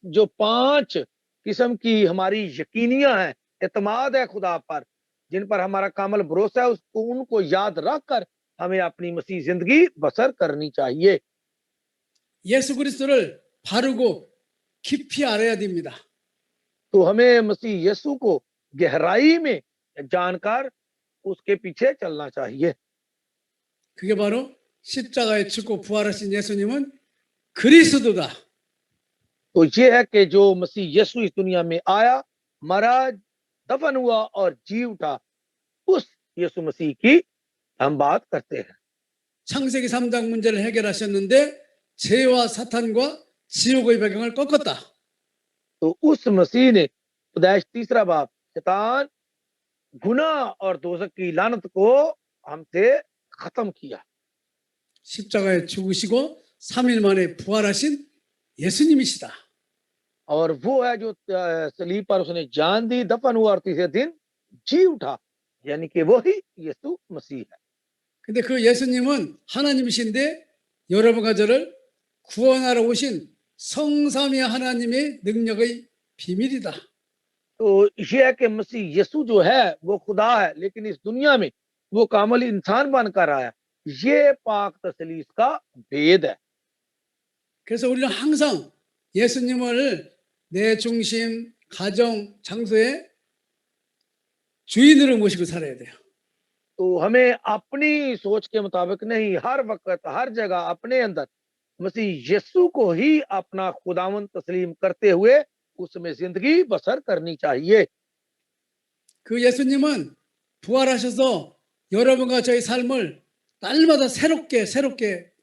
A: जो 5 किस्म की हमारी यकीनियां हैं, एतमाद है खुदा पर, जिन पर हमारा कामल भरोसा है, उसको उनको याद रखकर हमें अपनी मसीह जिंदगी बसर करनी चाहिए।
B: 예수 그리스도를 바르고 깊이 알아야 됩니다.
A: तो हमें मसीह यीशु को गहराई में जानकर उसके पीछे चलना चाहिए।
B: 그게 바로 십자가에 죽고 부활하신 예수님은 그리스도다.
A: तो ये है कि जो मसीह यीशु इस दुनिया में आया, मरा, दफन हुआ और जी उठा, उस यीशु मसीह की हम बात करते हैं।
B: 창세기 3장 문제를 해결하셨는데 죄와 사탄과 지옥의 배경을 꺾었다.
A: तो उस मसीह ने पैदाइश तीसरा बाब शैतान, गुनाह और दोजख की लानत को हमसे खत्म किया।
B: 십자가에 죽으시고 3일 만에 부활하신 예수님이시다.
A: और वो है जो सलीब पर उसने जान दी, दफन हुआ और तीसरे दिन जी उठा, यानी कि वो ही यीशु मसीह है।
B: 근데 그 예수님은 하나님이신데 여러분과 저를 구원하러 오신 성삼위 하나님의 능력의 비밀이다.
A: तो ये है कि मसीह यीशु जो है वो खुदा है, लेकिन इस दुनिया में वो कामल इंसान बनकर आया। ये पाक तसलीस का भेद है।
B: 그래서 우리는 항상 예수님을 내 중심, 가정, 장소의 주인으로 모시고 살아야 돼요.
A: तो हमें अपनी सोच के मुताबिक नहीं, हर वक्त हर जगह अपने अंदर मसीह यीशु को ही अपना खुदावन तस्लीम करते हुए उसमें जिंदगी बसर करनी चाहिए।
B: 그 예수님은 부활하셔서 여러분과 저의 삶을 날마다 새롭게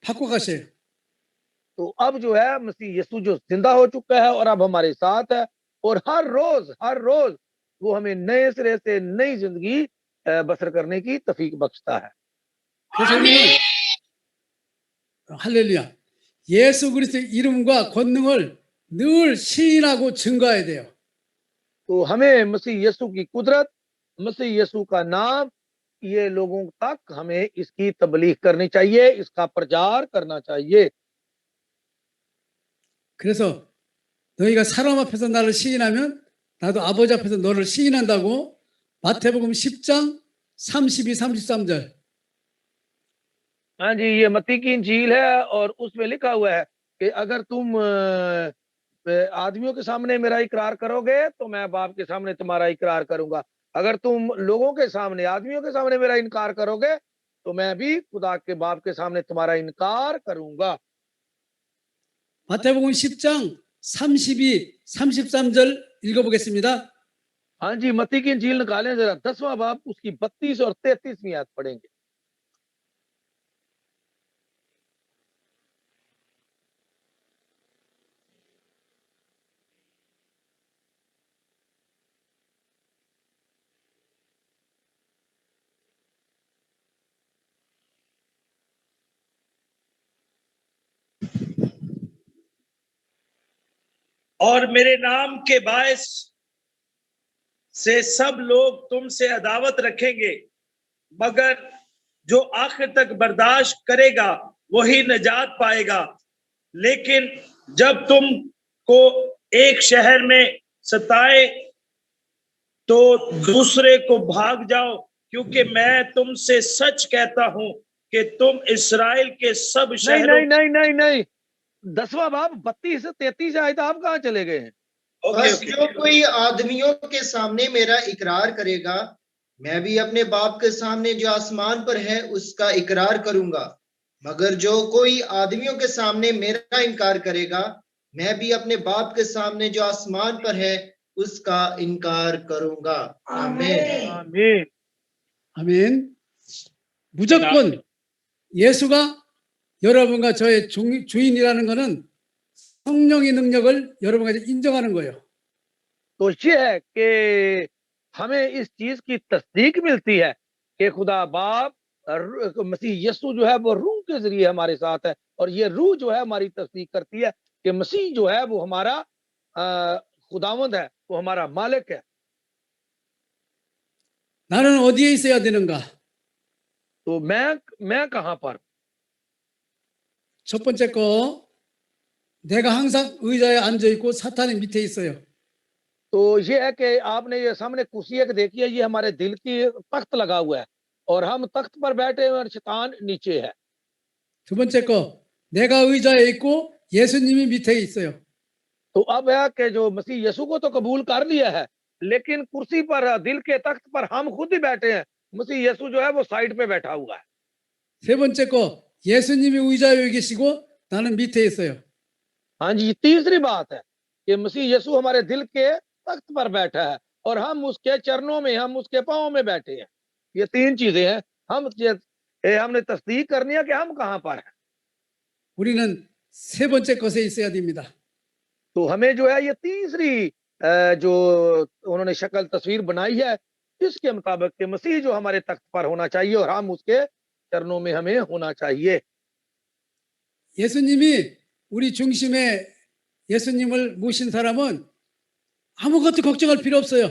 B: 바꿔가셔요.
A: तो अब जो है मसीह यीशु जो जिंदा हो चुका है और अब हमारे साथ है, और हर रोज वो हमें नए सिरे से नई जिंदगी बसर करने की तौफीक बख्शता है।
B: 그래서 우리는 할렐루야, 예수 그리스도의 이름과 권능을 늘 시인하고 증거해야 돼요.
A: तो हमें मसीह यीशु की कुदरत, मसीह यीशु का नाम, ये लोगों तक हमें इसकी तबलीग करनी चाहिए, इसका प्रचार करना चाहिए।
B: 그래서 너희가 사람 앞에서 나를 시인하면 나도 아버지 앞에서 너를 시인한다고 마태복음 10장 32, 33절.
A: हाँ जी, ये मत्ती की इंजील है और उसमें लिखा हुआ है कि अगर तुम आदमियों के सामने मेरा इकरार करोगे तो मैं बाप के सामने तुम्हारा इकरार करूंगा। अगर तुम लोगों के सामने, आदमियों के सामने मेरा इनकार करोगे तो मैं भी खुदा के बाप के सामने तुम्हारा इनकार करूंगा।
B: 마태복음 10장 32, 33절 읽어보겠습니다.
A: हाँ जी, मत्ती की इंजील निकालें जरा, 10वां बाब, उसकी 32 और 33वीं आयत पढ़ेंगे।
D: और मेरे नाम के बायस से सब लोग तुमसे अदावत रखेंगे, मगर जो आखिर तक बर्दाश्त करेगा वही निजात पाएगा। लेकिन जब तुमको एक शहर में सताए तो दूसरे को भाग जाओ, क्योंकि मैं तुमसे सच कहता हूं कि तुम इस्राएल के सब शहरों
A: नहीं, 10वां बाब 32 से 33 आयत आप कहाँ चले गए हैं?
C: बस जो कोई आदमियों के सामने मेरा इकरार करेगा, मैं भी अपने बाप के सामने जो आसमान पर है उसका इकरार करूंगा। मगर जो कोई आदमियों के सामने मेरा इनकार करेगा, मैं भी अपने बाप के सामने जो आसमान पर है उसका इनकार करूंगा। आमीन।
A: आमीन।
B: 아멘. 무조건 예수가 여러분과 저의 주인이라는 것은 성령의 능력을 여러분과 인정하는 거예요.
A: तो ये है कि हमें इस चीज की तस्दीक मिलती है कि खुदा बाप मसीह यीशु जो है वो रूह के जरिए हमारे साथ है, और ये रूह जो है हमारी तस्दीक करती है कि मसीह जो है वो हमारा खुदावंद है, वो हमारा मालिक है।
B: 나는 어디에 있어야 되는가?
A: तो मैं कहां पर?
B: 첫 번째 거, 내가 항상 의자에 앉아 있고 사탄이 밑에 있어요.
A: तो ये है कि आपने ये सामने कुर्सी एक देखी है, ये हमारे दिल की तख्त लगा हुआ है और हम तख्त पर बैठे हैं और शैतान नीचे है।
B: 두 번째 거, 내가 의자에 있고 예수님이 밑에 있어요.
A: तो अब है कि जो मसीह यीशु को तो कबूल कर लिया है, लेकिन कुर्सी पर, दिल के तख्त पर हम खुद ही बैठे हैं। मसीह यीशु जो है वो साइड पे बैठा हुआ है।
B: 세 번째 거, 예수님이 의자에 계시고 나는 밑에 있어요.
A: हाँ जी, तीसरी बात है कि मसीह यीशु हमारे दिल के तख्त पर बैठा है और हम उसके चरणों में, हम उसके पाँव में बैठे हैं। ये 3 चीज़ें हैं। हमने तस्दीक करनी है कि हम कहाँ पर हैं।
B: 우리는 세 번째 것에 있어야 됩니다.
A: तो हमें जो है ये तीसरी जो उन्होंने शक्ल तस्वीर बनाई है, इसके मुताबिक कि मसीह जो हमारे तख्त पर होना चाहिए और हम उसके चरणों में हमें होना चाहिए।
B: 예수님이 우리 중심에 예수님을 모신 사람은 아무것도 걱정할 필요 없어요.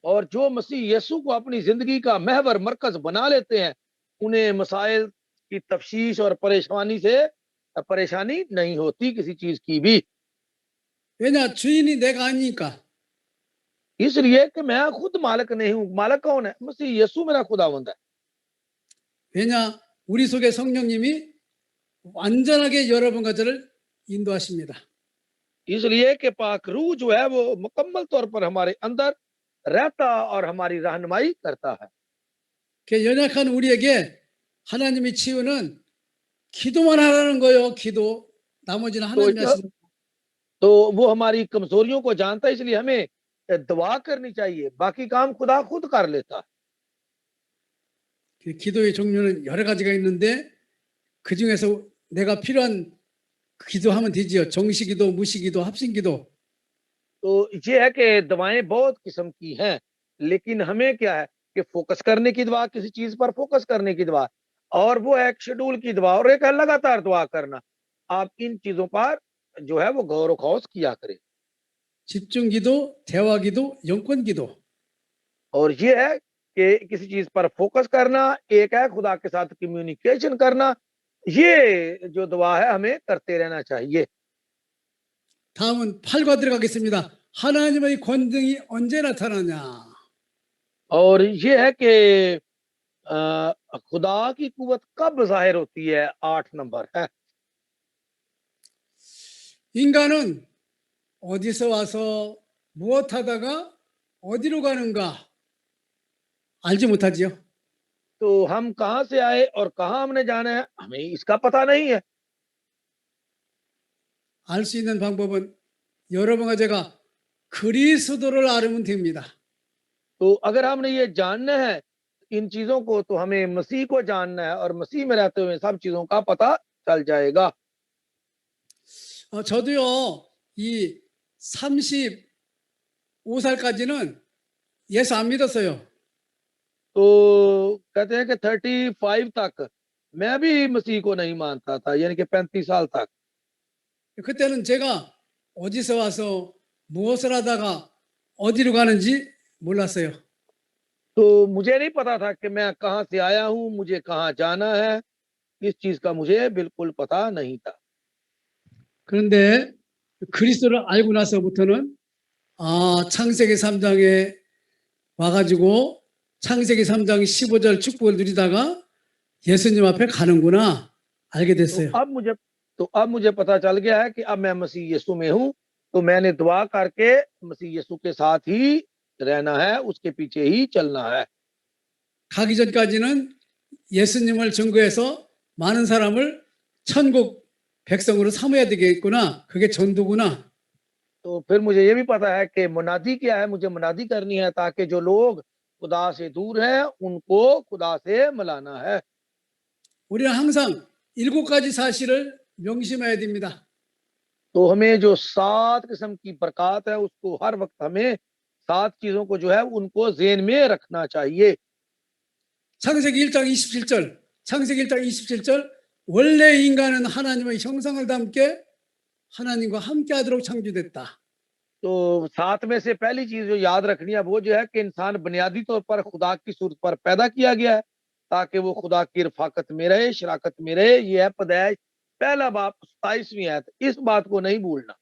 A: और जो मसीह यीशु को अपनी जिंदगी का महवर मरकज बना लेते हैं, उन्हें मसाइल की तफ्शीश और परेशानी नहीं होती किसी चीज की भी।
B: 왜냐? 주인이 내가 아니니까.
A: इसलिए कि मैं खुद मालिक नहीं हूँ। मालिक कौन है? मसीह यीशु मेरा खुदावंद है।
B: 왜냐? 우리 속에 성령님이 완전하게 여러분과 저를 인도하십니다.
A: इसलिए कि पाक रूह जो है वो मुकम्मल तौर पर हमारे अंदर रहता और हमारी रहनुमाई करता है।
B: 그 연약한 우리에게 하나님이 치유는 기도만 하라는 거예요. 기도. 나머지는 하나님이 하시는.
A: तो वो हमारी कमजोरियों को जानता है, इसलिए हमें दुआ करनी चाहिए, बाकी काम खुदा खुद कर लेता है।
B: 그 기도의 종류는 여러 가지가 있는데 그 중에서 내가 필요한 기도하면 되지요. 정시기도, 무시기도, 합심기도.
A: तो ये है कि दवाएं बहुत किस्म की हैं, लेकिन हमें क्या है कि फोकस करने की दवा, किसी चीज पर फोकस करने की दवा, और वो है एक शेड्यूल की दवा, और एक है लगातार दुआ करना। आप इन चीजों पर जो है वो गौर खौस किया करें।
B: 집중기도, 대화기도, 영권기도.
A: और ये है कि किसी चीज पर फोकस करना, एक है खुदा के साथ कम्युनिकेशन करना। ये जो दुआ है हमें करते रहना चाहिए।
B: 다음은 8과 들어가겠습니다. 하나님의 권능이 언제 나타나냐?
A: और ये है कि खुदा की कुव्वत कब जाहिर होती है, 8 नंबर है।
B: 인간은 어디서 와서 무엇 하다가 어디로 가는가 알지 못하지요.
A: तो हम कहाँ से आए और कहाँ हमने जाना है, हमें इसका पता नहीं है।
B: 알 수 있는 방법은 여러분과 제가 그리스도를 알면 됩니다.
A: तो अगर हमने ये जानना है इन चीजों को, तो हमें मसीह को जानना है, और मसीह में रहते हुए सब चीजों का पता चल जाएगा।
B: 저도요, 이 35살까지는 예수 안 믿었어요.
A: तो कहते हैं कि 35 तक मैं भी मसीह को नहीं मानता था, यानी कि 35 साल तक।
B: 그때는 제가 어디서 와서 무엇을 하다가 어디로 가는지 몰랐어요.
A: तो मुझे नहीं पता था कि मैं कहाँ से आया हूँ, मुझे कहाँ जाना है, इस चीज का मुझे बिल्कुल पता नहीं था।
B: 그런데 그리스도를 알고 나서부터는 창세기 3장에 와가지고 창세기 3장 15절 축복을 누리다가 예수님 앞에 가는구나 알게 됐어요.
A: तो अब मुझे पता चल गया है कि अब मैं मसीह यीशु में हूँ, तो मैंने दुआ करके मसीह यीशु के साथ ही रहना है, उसके पीछे ही चलना है।
B: 가기 전까지는 예수님을 증거해서 많은 사람을 천국 백성으로 삼아야 되겠구나. 그게 전도구나.
A: तो फिर मुझे ये भी पता है कि मुनादी क्या है, मुझे मुनादी करनी है ताकि जो लोग खुदा से दूर हैं उनको खुदा से मिलाना है।
B: 우리는 항상 7가지 사실을 명심해야 됩니다.
A: तो हमें जो 7 किस्म की बरकत है उसको हर वक्त हमें 7 चीजों को जो है उनको ज़हन में रखना चाहिए।
B: 창세기 1장 27절, 창세기 1장 27절, 원래 인간은 하나님의 형상을 담게 하나님과 함께 하도록 창조됐다.
A: तो 7 में से पहली चीज जो याद रखनी है वो जो है कि इंसान बुनियादी तौर पर खुदा की सूरत पर पैदा किया गया है ताकि वो खुदा की रफाकत में रहे, शराकत में रहे। ये है पैदाइश पहला बाब 27वीं आयत, इस बात को नहीं भूलना।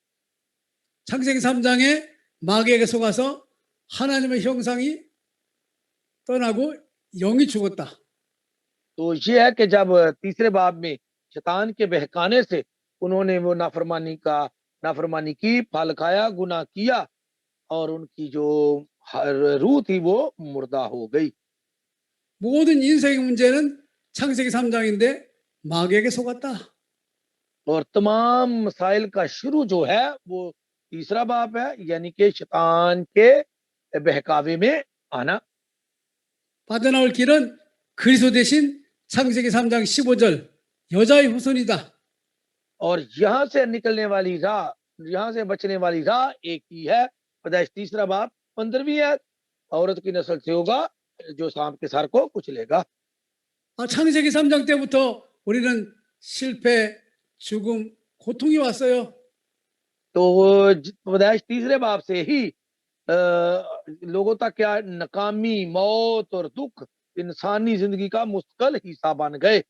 B: 창세기 3장에 마귀에게 속아서 하나님의 형상이 떠나고 영이 죽었다.
A: तो ये है कि जब तीसरे बाब में शैतान के बहकाने से उन्होंने वो नाफरमानी की, फल खाया, गुनाह किया, और उनकी जो रूह थी वो मुर्दा हो गई।
B: 모든 인생의 문제는 창세기 3장인데 마귀에게 속았다.
A: और तमाम मसाइल का शुरू जो है वो तीसरा बाब है, यानी कि शैतान के बहकावे में आना।
B: 빠져나올 길은 그리스도 대신 창세기 3장 15절 여자의 후손이다.
A: और यहाँ से निकलने वाली राह, यहाँ से बचने वाली राह एक ही है। पैदाइश तीसरा बाब 15वीं है, औरत की नस्ल से होगा जो सांप के सर को कुचलेगा।
B: 창세기 3장 때부터 우리는 실패, 죽음, 고통이 왔어요.
A: तो पैदाइश तीसरे बाब से ही लोगों तक क्या नाकामी, मौत और दुख इंसानी जिंदगी का मुस्तकिल हिस्सा बन गए।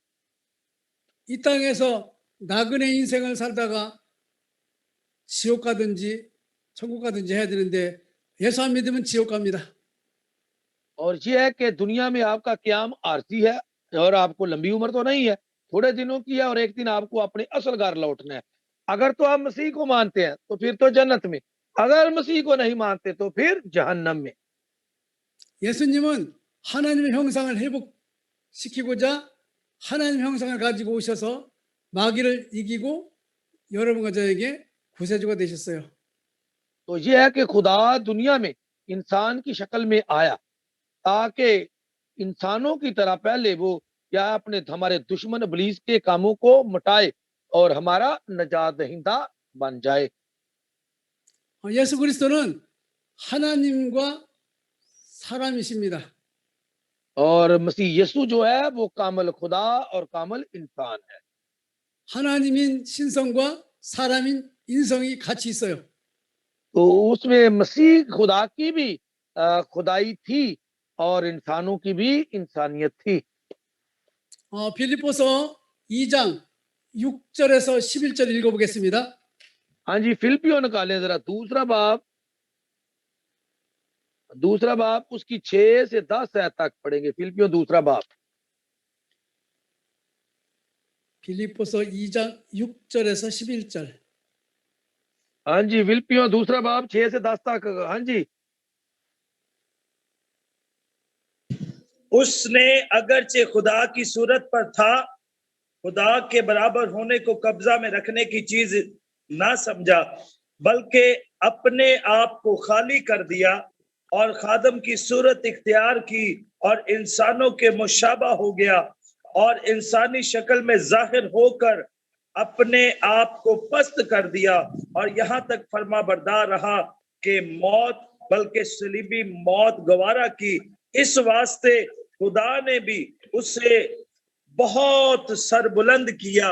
B: 이 땅에서 나그네 인생을 살다가 지옥 가든지 천국 가든지 해야 되는데 예수 안 믿으면 지옥 갑니다.
A: और ये है कि दुनिया में आपका क्याम आरजी है और आपको लंबी उम्र तो नहीं है, थोड़े दिनों की है, और एक दिन आपको अपने असल घर लौटना है। अगर तो आप मसीह को मानते हैं तो फिर तो जन्नत में, अगर मसीह को नहीं मानते तो फिर जहन्नम में।
B: 예수님은 하나님의 형상을 회복시키고자 하나님 형상을 가지고 오셔서 마귀를 이기고 여러분과 저에게 구세주가 되셨어요.
A: तो ये है कि खुदा दुनिया में इंसान की शक्ल में आया ताकि इंसानों की तरह पहले वो क्या अपने हमारे दुश्मन इब्लीस के कामों को मिटाए और हमारा नजात दहिंदा बन जाए।
B: 예수 그리스도는 하나님과 사람이십니다.
A: और मसीह यीशु जो है वो कामल खुदा और कामल इंसान है।
B: 하나님인 신성과 사람인 인성이 같이 있어요.
A: तो उसमें मसीह खुदा की भी खुदाई थी और इंसानों की भी इंसानियत थी।
B: 빌립보서 2장 6절에서 11절 읽어보겠습니다.
A: हाँ जी, फिलिपियों निकालें जरा दूसरा बाब उसकी 6 से 10 आयत तक पढ़ेंगे। फिलिपियों दूसरा बाब।
B: 빌립보서 2장 6절에서 11절.
A: हाँ जी, फिलिपियों दूसरा बाब 6 से 10 तक। हाँ जी।
D: उसने अगरचे खुदा की सूरत पर था, खुदा के बराबर होने को कब्जा में रखने की चीज ना समझा, बल्कि अपने आप को खाली कर दिया और खादम की सूरत इख्तियार की और इंसानों के मुशाबा हो गया और इंसानी शक्ल में जाहिर होकर अपने आप को पस्त कर दिया और यहाँ तक फरमा बरदार रहा कि मौत बल्कि सलीबी मौत गवारा की। इस वास्ते खुदा ने भी उसे बहुत सरबुलंद किया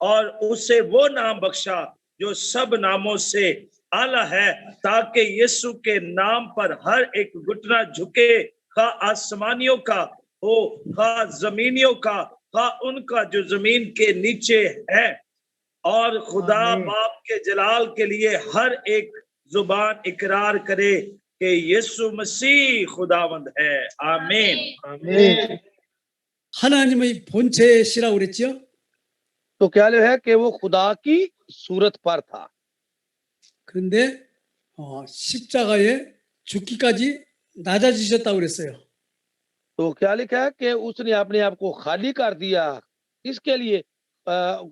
D: और उसे वो नाम बख्शा जो सब नामों से आला है, ताकि यीशु के नाम पर हर एक घुटना झुके, खा आसमानियों का हो, खा जमीनियों का, खा उनका जो जमीन के नीचे है, और खुदा बाप के जलाल के लिए हर एक जुबान इकरार करे कि यीशु मसीह खुदावंद है। आमीन।
A: आमीन।
B: 하나님의 본체시라고 그랬죠?
A: तो क्या है कि वो खुदा की सूरत पर था,
B: 그런데 십자가에 죽기까지 낮아지셨다고 그랬어요.
A: तो क्या लिखा है कि उसने अपने आप को खाली कर दिया। इसके लिए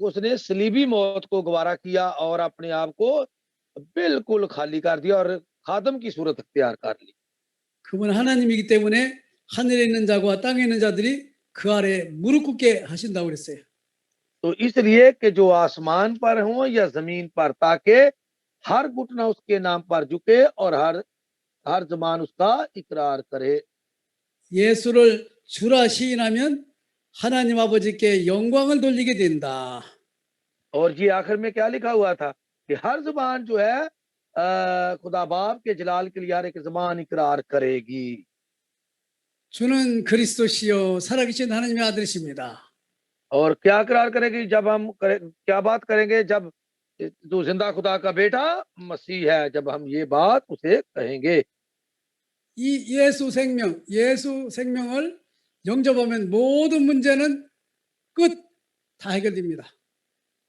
A: उसने सलीबी मौत को गवारा किया और अपने आप को बिल्कुल खाली कर दिया और खादम की सूरत अख्तियार कर ली।
B: 그분 하나님이기 때문에 하늘에 있는 자와 땅에 있는 자들이 그 아래 무릎 꿇게 하신다고 그랬어요.
A: तो इसलिए कि जो आसमान पर हो या जमीन पर, ताकि हर घुटना उसके नाम पर झुके और हर जबान उसका इकरार करे।
B: 예수를 주라 시인하면 하나님 아버지께 영광을 돌리게 된다.
A: और ये आखिर में क्या लिखा हुआ था कि हर जुबान जो है खुदा बाप के जलाल के लिए हर एक जुबान इकरार करेगी।
B: 주는 그리스도시요 살아계신 하나님의 아들이십니다.
A: और क्या इकरार करेगी? क्या बात करेंगे जब तू जिंदा खुदा का बेटा मसीह है, जब हम ये बात उसे कहेंगे।
B: 이 예수 생명을 영접하면 모든 문제는 끝 다 해결됩니다.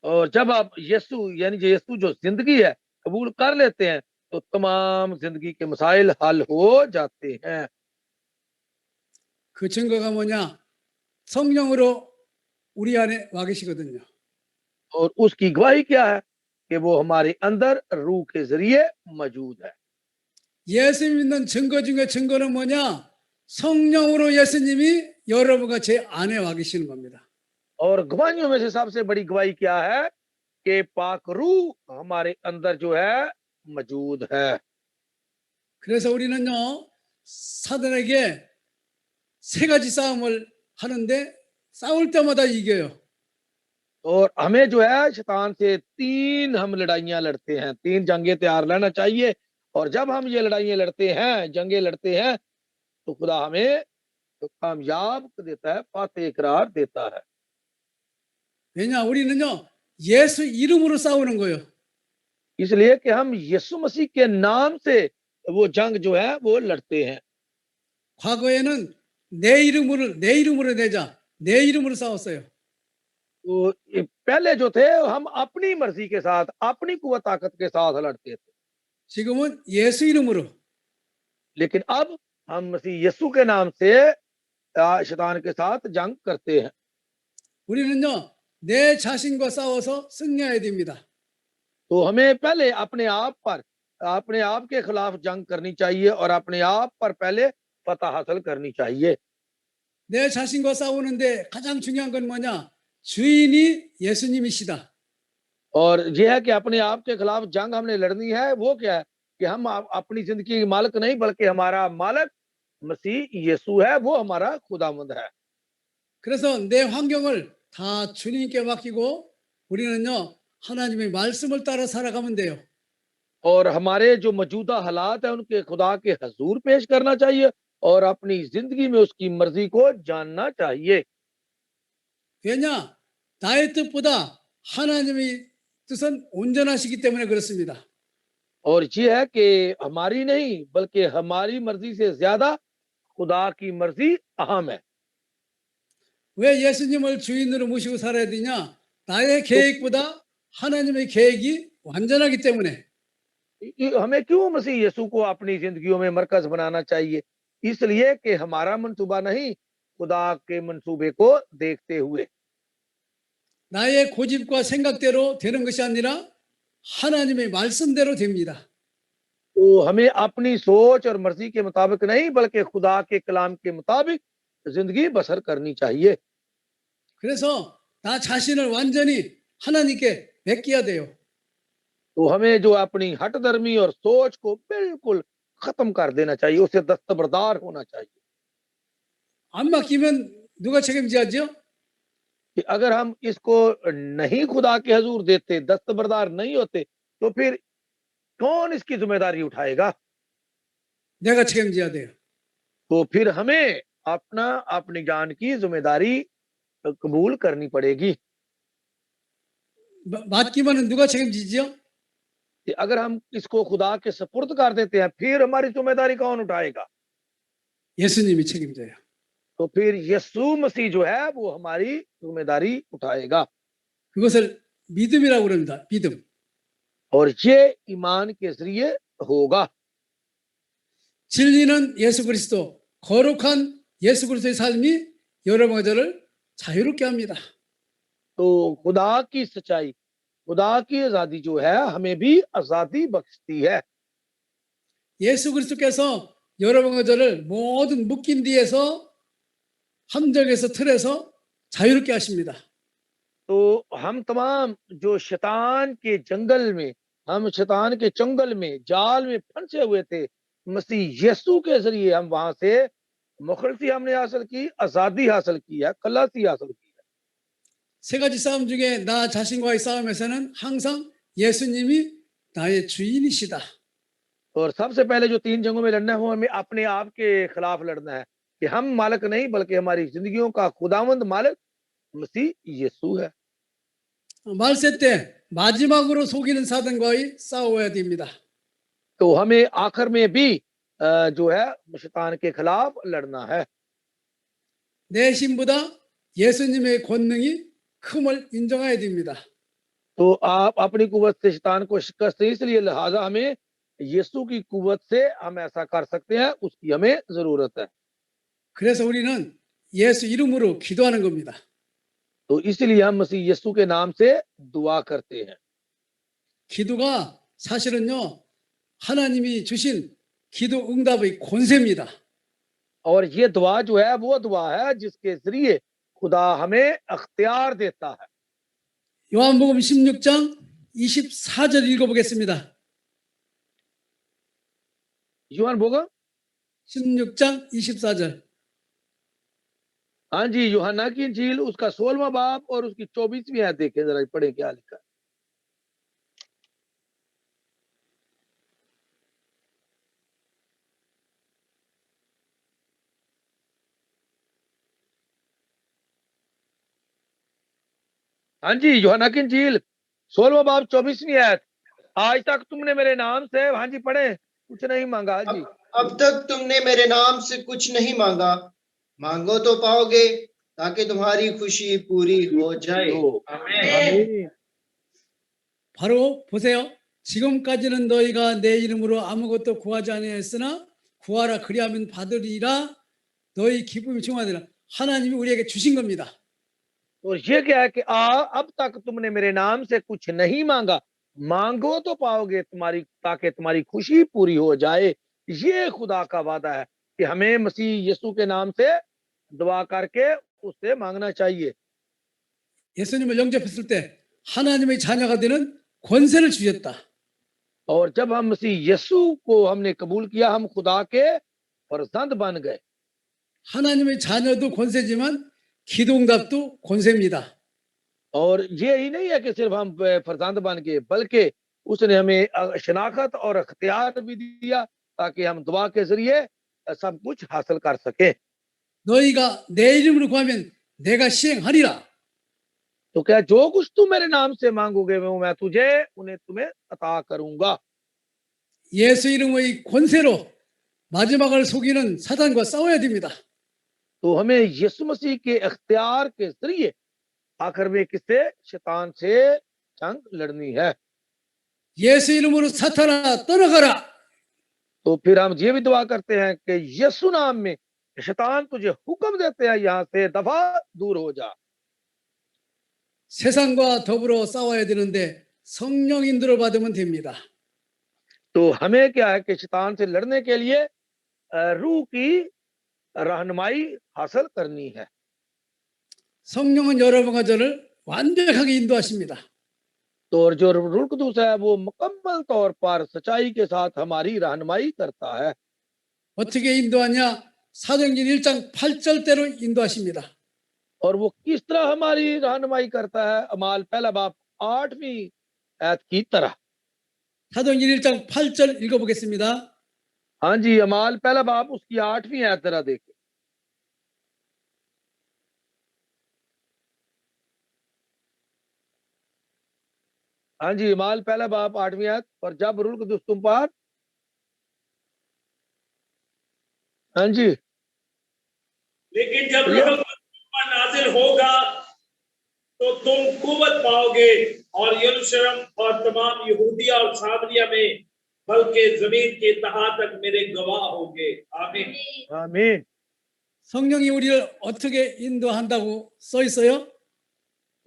A: और जब आप यीशु यानी जो यीशु जो जिंदगी है कबूल कर लेते हैं तो तमाम जिंदगी के मसाइल हल हो जाते हैं।
B: 그 증거가 뭐냐? 성령으로 우리 안에 와 계시거든요.
A: और उसकी गवाही क्या है कि वो हमारे अंदर रूह के जरिए मौजूद है।
B: 예수 믿는 증거 중에 증거는 뭐냐? 성령으로 예수님이 여러분과 제 안에 와 계시는 겁니다.
A: और गवाहियों में से सबसे बड़ी गवाही क्या है कि पाक रूह हमारे अंदर जो है मौजूद है।
B: 그래서 우리는요, 사단에게 세 가지 싸움을 하는데 싸울 때마다 이겨요.
A: और हमें जो है शैतान से 3 हम लड़ाइयां लड़ते हैं, 3 जंगें तैयार रहना चाहिए। और जब हम ये लड़ाइयां लड़ते हैं, जंगें लड़ते हैं, तो खुदा हमें तो कामयाब देता है, फातेह करार देता है।
B: 왜냐? 우리는요, 예수 이름으로 싸우는 거예요.
A: इसलिए कि हम यीशु मसीह के नाम से वो जंग जो है वो लड़ते हैं।
B: 과거에는 내 이름으로 내자, 내 이름으로 싸웠어요.
A: तो ये पहले जो थे हम अपनी मर्जी के साथ, अपनी कुव्वत ताकत के साथ लड़ते थे,
B: 지금은 예수 이름으로.
A: लेकिन अब हम मसीह यीशु के नाम से शैतान के साथ जंग करते हैं।
B: 우리는요, 내 자신과 싸워서 승리해야 됩니다.
A: तो हमें पहले अपने आप के खिलाफ जंग करनी चाहिए और अपने आप पर पहले फतह हासिल करनी चाहिए।
B: 내 자신과 싸우는데 가장 중요한 건 뭐냐? 주인이 예수님이시다.
A: और यह है कि अपने आप के खिलाफ जंग हमने लड़नी है, वो क्या है कि हम अपनी जिंदगी के मालिक नहीं, बल्कि हमारा मालिक मसीह यीशु है, वो हमारा खुदावंद है।
B: 그래서 내 환경을 다 주님께 맡기고 우리는요, 하나님의 말씀을 따라 살아가면 돼요.
A: और हमारे जो मौजूदा हालात है उनके खुदा के हजूर पेश करना चाहिए और अपनी जिंदगी में उसकी मर्जी को जानना चाहिए।
B: 왜냐? 나의 뜻보다 하나님의 뜻은 온전하시기 때문에 그렇습니다.
A: और ये है कि हमारी नहीं, बल्कि हमारी मर्जी से ज्यादा खुदा की मर्जी अहम है।
B: 왜 예수님을 주인으로 모시고 살아야 되냐? 나의
A: तो
B: 계획보다 하나님의 계획이 완전하기 때문에.
A: हमें क्यों मसीह यीशु को अपनी जिंदगियों में मरकज बनाना चाहिए? इसलिए कि हमारा मंसूबा नहीं, खुदा के मंसूबे को देखते हुए।
B: 나의 고집과 생각대로 되는 것이 아니라 하나님의 말씀대로 됩니다.
A: तो हमें अपनी सोच और मर्जी के मुताबिक नहीं, बल्कि खुदा के कलाम के मुताबिक जिंदगी बसर करनी चाहिए।
B: 그래서 나 자신을 완전히 하나님께 맡겨야 돼요.
A: तो हमें जो अपनी हठधर्मी और सोच को बिल्कुल खत्म कर देना चाहिए, उससे दस्तबरदार होना चाहिए।
B: 안 맡기면 누가 책임져야죠?
A: कि अगर हम इसको नहीं खुदा के हजूर देते, दस्तबरदार नहीं होते, तो फिर कौन इसकी जिम्मेदारी उठाएगा?
B: 내가 책임져야 돼요.
A: तो फिर हमें अपनी जान की जिम्मेदारी कबूल करनी पड़ेगी।
B: 맡기면 누가 책임지죠?
A: कि अगर हम इसको खुदा के सपुर्द कर देते हैं, फिर हमारी जिम्मेदारी कौन उठाएगा?
B: 예수님이 책임져요.
A: तो फिर यीशु मसीह जो है वो हमारी जिम्मेदारी उठाएगा।
B: 그것을 믿음이라고 그럽니다. 믿음.
A: और ये ईमान के जरिए होगा।
B: 진리는 예수 그리스도, 거룩한 예수 그리스도의 삶이 여러분과 저를 자유롭게 합니다.
A: तो खुदा की सच्चाई, खुदा की आजादी जो है हमें भी आजादी बख्शती है।
B: 예수 그리스도께서 여러분과 저를 모든 묶인 뒤에서 함정에서 틀에서 자유롭게 하십니다.
A: तो हम तमाम जो शैतान के जंगल में, हम शैतान के चंगल में, जाल में फंसे हुए थे, मसीह यीशु के जरिए हम वहां से मुखलसी हमने हासिल की, आजादी हासिल की है, खलासी हासिल की है।
B: 세 가지 싸움 중에 나 자신과의 싸움에서는 항상 예수님이 나의 주인이시다.
A: और सबसे पहले जो 3 जंगों में लड़ना है वो हमें अपने आप के खिलाफ लड़ना है कि हम मालिक नहीं, बल्कि हमारी जिंदगियों का खुदावंद मालिक मसीह यीशु है।
B: 말세 때 마지막으로 속이는 사단과의 싸워야 됩니다.
A: तो हमें आखिर में भी जो है शैतान के खिलाफ लड़ना है।
B: 내 힘보다 예수님의 권능이 큼을 인정해야 됩니다.
A: तो आप अपनी कुव्वत से शैतान को शिकस्त दें, इसलिए लिहाजा हमें यीशु की कुव्वत से हम ऐसा कर सकते हैं, उसकी हमें जरूरत है।
B: 그래서 우리는 예수 이름으로 기도하는 겁니다.
A: तो इसलिए हम मसीह यीशु के नाम से दुआ करते हैं।
B: 기도가 사실은요, 하나님이 주신 기도 응답의 권세입니다.
A: और ये दुआ जो है वो दुआ है जिसके जरिए खुदा हमें अख्तियार देता है।
B: 요한복음 16장 24절 읽어보겠습니다.
A: यूहन्ना बोगा
B: 16장 24절.
A: हाँ जी, यूहन्ना की इंजील उसका 16वां बाब और उसकी 24वीं आयत देखें जरा, पढ़े क्या लिखा है। हाँ जी, यूहन्ना की इंजील 16वां बाब 24वीं आयत। आज तक तुमने मेरे नाम से, हाँ जी पढ़े, कुछ नहीं मांगा। हाँ जी,
C: अब तक तुमने मेरे नाम से कुछ नहीं मांगा, मांगो तो पाओगे, ताकि तुम्हारी खुशी पूरी हो जाए। आमीन।
A: आमीन।
B: 바로 보세요. 지금까지는 너희가 내 이름으로 아무것도 구하지 아니하였으나 구하라 그리하면 받으리라. 너희 기쁨이 충만하리라. 하나님이 우리에게 주신 겁니다.
A: और ये क्या है कि अब तक तुमने मेरे नाम से कुछ नहीं मांगा, मांगो तो पाओगे, तुम्हारी ताकि तुम्हारी खुशी पूरी हो जाए। ये खुदा का वादा है कि हमें मसीह यीशु के नाम से दुआ करके उससे मांगना चाहिए।
B: 예수님을 영접했을 때 하나님의 자녀가 되는 권세를 주셨다.
A: और जब हम मसीह यीशु को हमने कबूल किया, हम खुदा के फर्जंद बन गए।
B: 하나님의 자녀도 권세지만 기도응답도 권세입니다.
A: और ये ही नहीं है कि सिर्फ हम फर्जंद बन गए, बल्कि उसने हमें शनाख्त और अख्तियार भी दिया ताकि हम दुआ के जरिए सब कुछ हासिल कर सकें।
B: 너희가 내 이름으로 구하면 내가 시행하리라.
A: तो क्या जो कुछ तुम मेरे नाम से मांगोगे वो मैं तुझे उन्हें तुम्हें अता करूंगा।
B: 예수 이름의 권세로 마지막을 속이는 사단과 싸워야 됩니다.
A: तो हमें यीशु मसीह के अख्तियार के जरिए आखिर में किससे, शैतान से जंग लड़नी है।
B: 예수 이름으로 사탄아 떠나가라.
A: तो फिर हम ये भी दुआ करते हैं कि यीशु नाम में शैतान तुझे हुक्म देते हैं, यहाँ से दफा दूर हो जा।
B: 세상과 더불어 싸워야 되는데 성령 인도를 받으면 됩니다.
A: तो हमें क्या है कि शैतान से लड़ने के लिए रूह की रहनुमाई हासिल करनी है।
B: 성령은 여러분과 저를 완벽하게 인도하십니다.
A: तो और जो रूह कुदूस है वो मुकम्मल तौर पर सच्चाई के साथ हमारी रहनुमाई करता है।
B: 어떻게 인도하냐? 사도행전 1장 8절대로 인도하십니다.
A: और वो किस तरह हमारी रहनुमाई करता है, अमाल पहला बाब 8वीं आयत की तरह।
B: 사도행전 1장 8절 읽어보겠습니다.
A: हाँ जी, अमाल पहला बाब उसकी 8वीं आयत जरा देखें। हाँ जी, अमाल पहला बाब 8वीं आयत। और जब रूह कुदूस तुम पर, हाँ जी,
D: लेकिन जब रूह तुम पर नाजिल होगा तो तुम कुव्वत पाओगे और यरूशलेम और तमाम यहूदिया और सामरिया में बल्कि जमीन के तहा तक मेरे गवाह होंगे। आमीन।
A: आमीन।
B: 성령이 우리를 어떻게 인도한다고 써 있어요?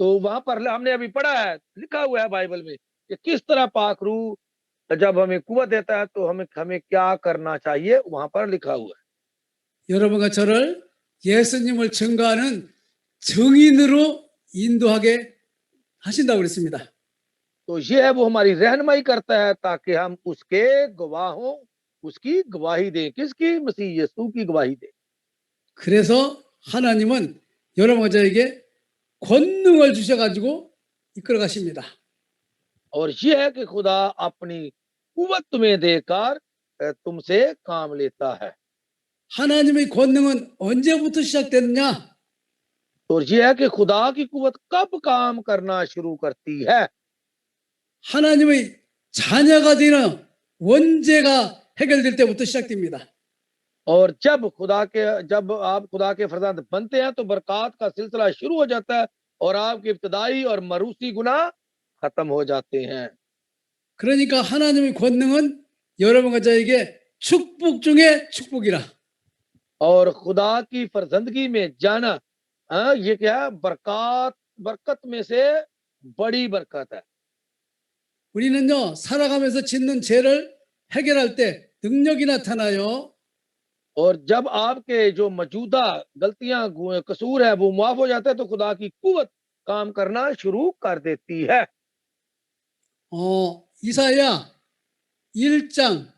A: तो वहां पर हमने अभी पढ़ा है, लिखा हुआ है बाइबल में कि किस तरह पाक रूह जब हमें कुव्वत देता है तो हमें हमें क्या करना चाहिए, वहां पर लिखा हुआ है।
B: 여러분과 저를 예수님을 증거하는 증인으로 인도하게 하신다고 그랬습니다.
A: तो ये है वो हमारी रहनुमाई करता है ताकि हम उसके गवाह हों, उसकी गवाही दें। किसकी? मसीह यीशु की गवाही दें।
B: 그래서 하나님은 여러분과 저에게 권능을 주셔가지고 이끌어 가십니다.
A: और ये है कि खुदा अपनी कुव्वत तुम्हें देकर तुमसे काम लेता है।
B: 하나님의 권능은 언제부터 시작됐느냐?
A: और ये है कि खुदा की कुव्वत कब काम करना शुरू करती है?
B: 하나님의 자녀가 되는 원죄가 해결될 때부터 시작됩니다.
A: और जब आप खुदा के फरजंद बनते हैं तो बरकत का सिलसिला शुरू हो जाता है और आपकी इब्तदाई और मरूसी गुनाह खत्म हो जाते हैं।
B: 그러니까 하나님의 권능은 여러분과 저에게 축복 중에 축복이라.
A: और खुदा की फरजंदगी में जाना, ये क्या है? बरकत बरकत में से बड़ी बरकत है।
B: 우리는요, 살아가면서 짓는 죄를 해결할 때 능력이 나타나요.
A: और जब आपके जो मौजूदा गलतियां कसूर है वो माफ हो जाता है तो खुदा की कुव्वत काम करना शुरू कर देती है।
B: 이사야 1장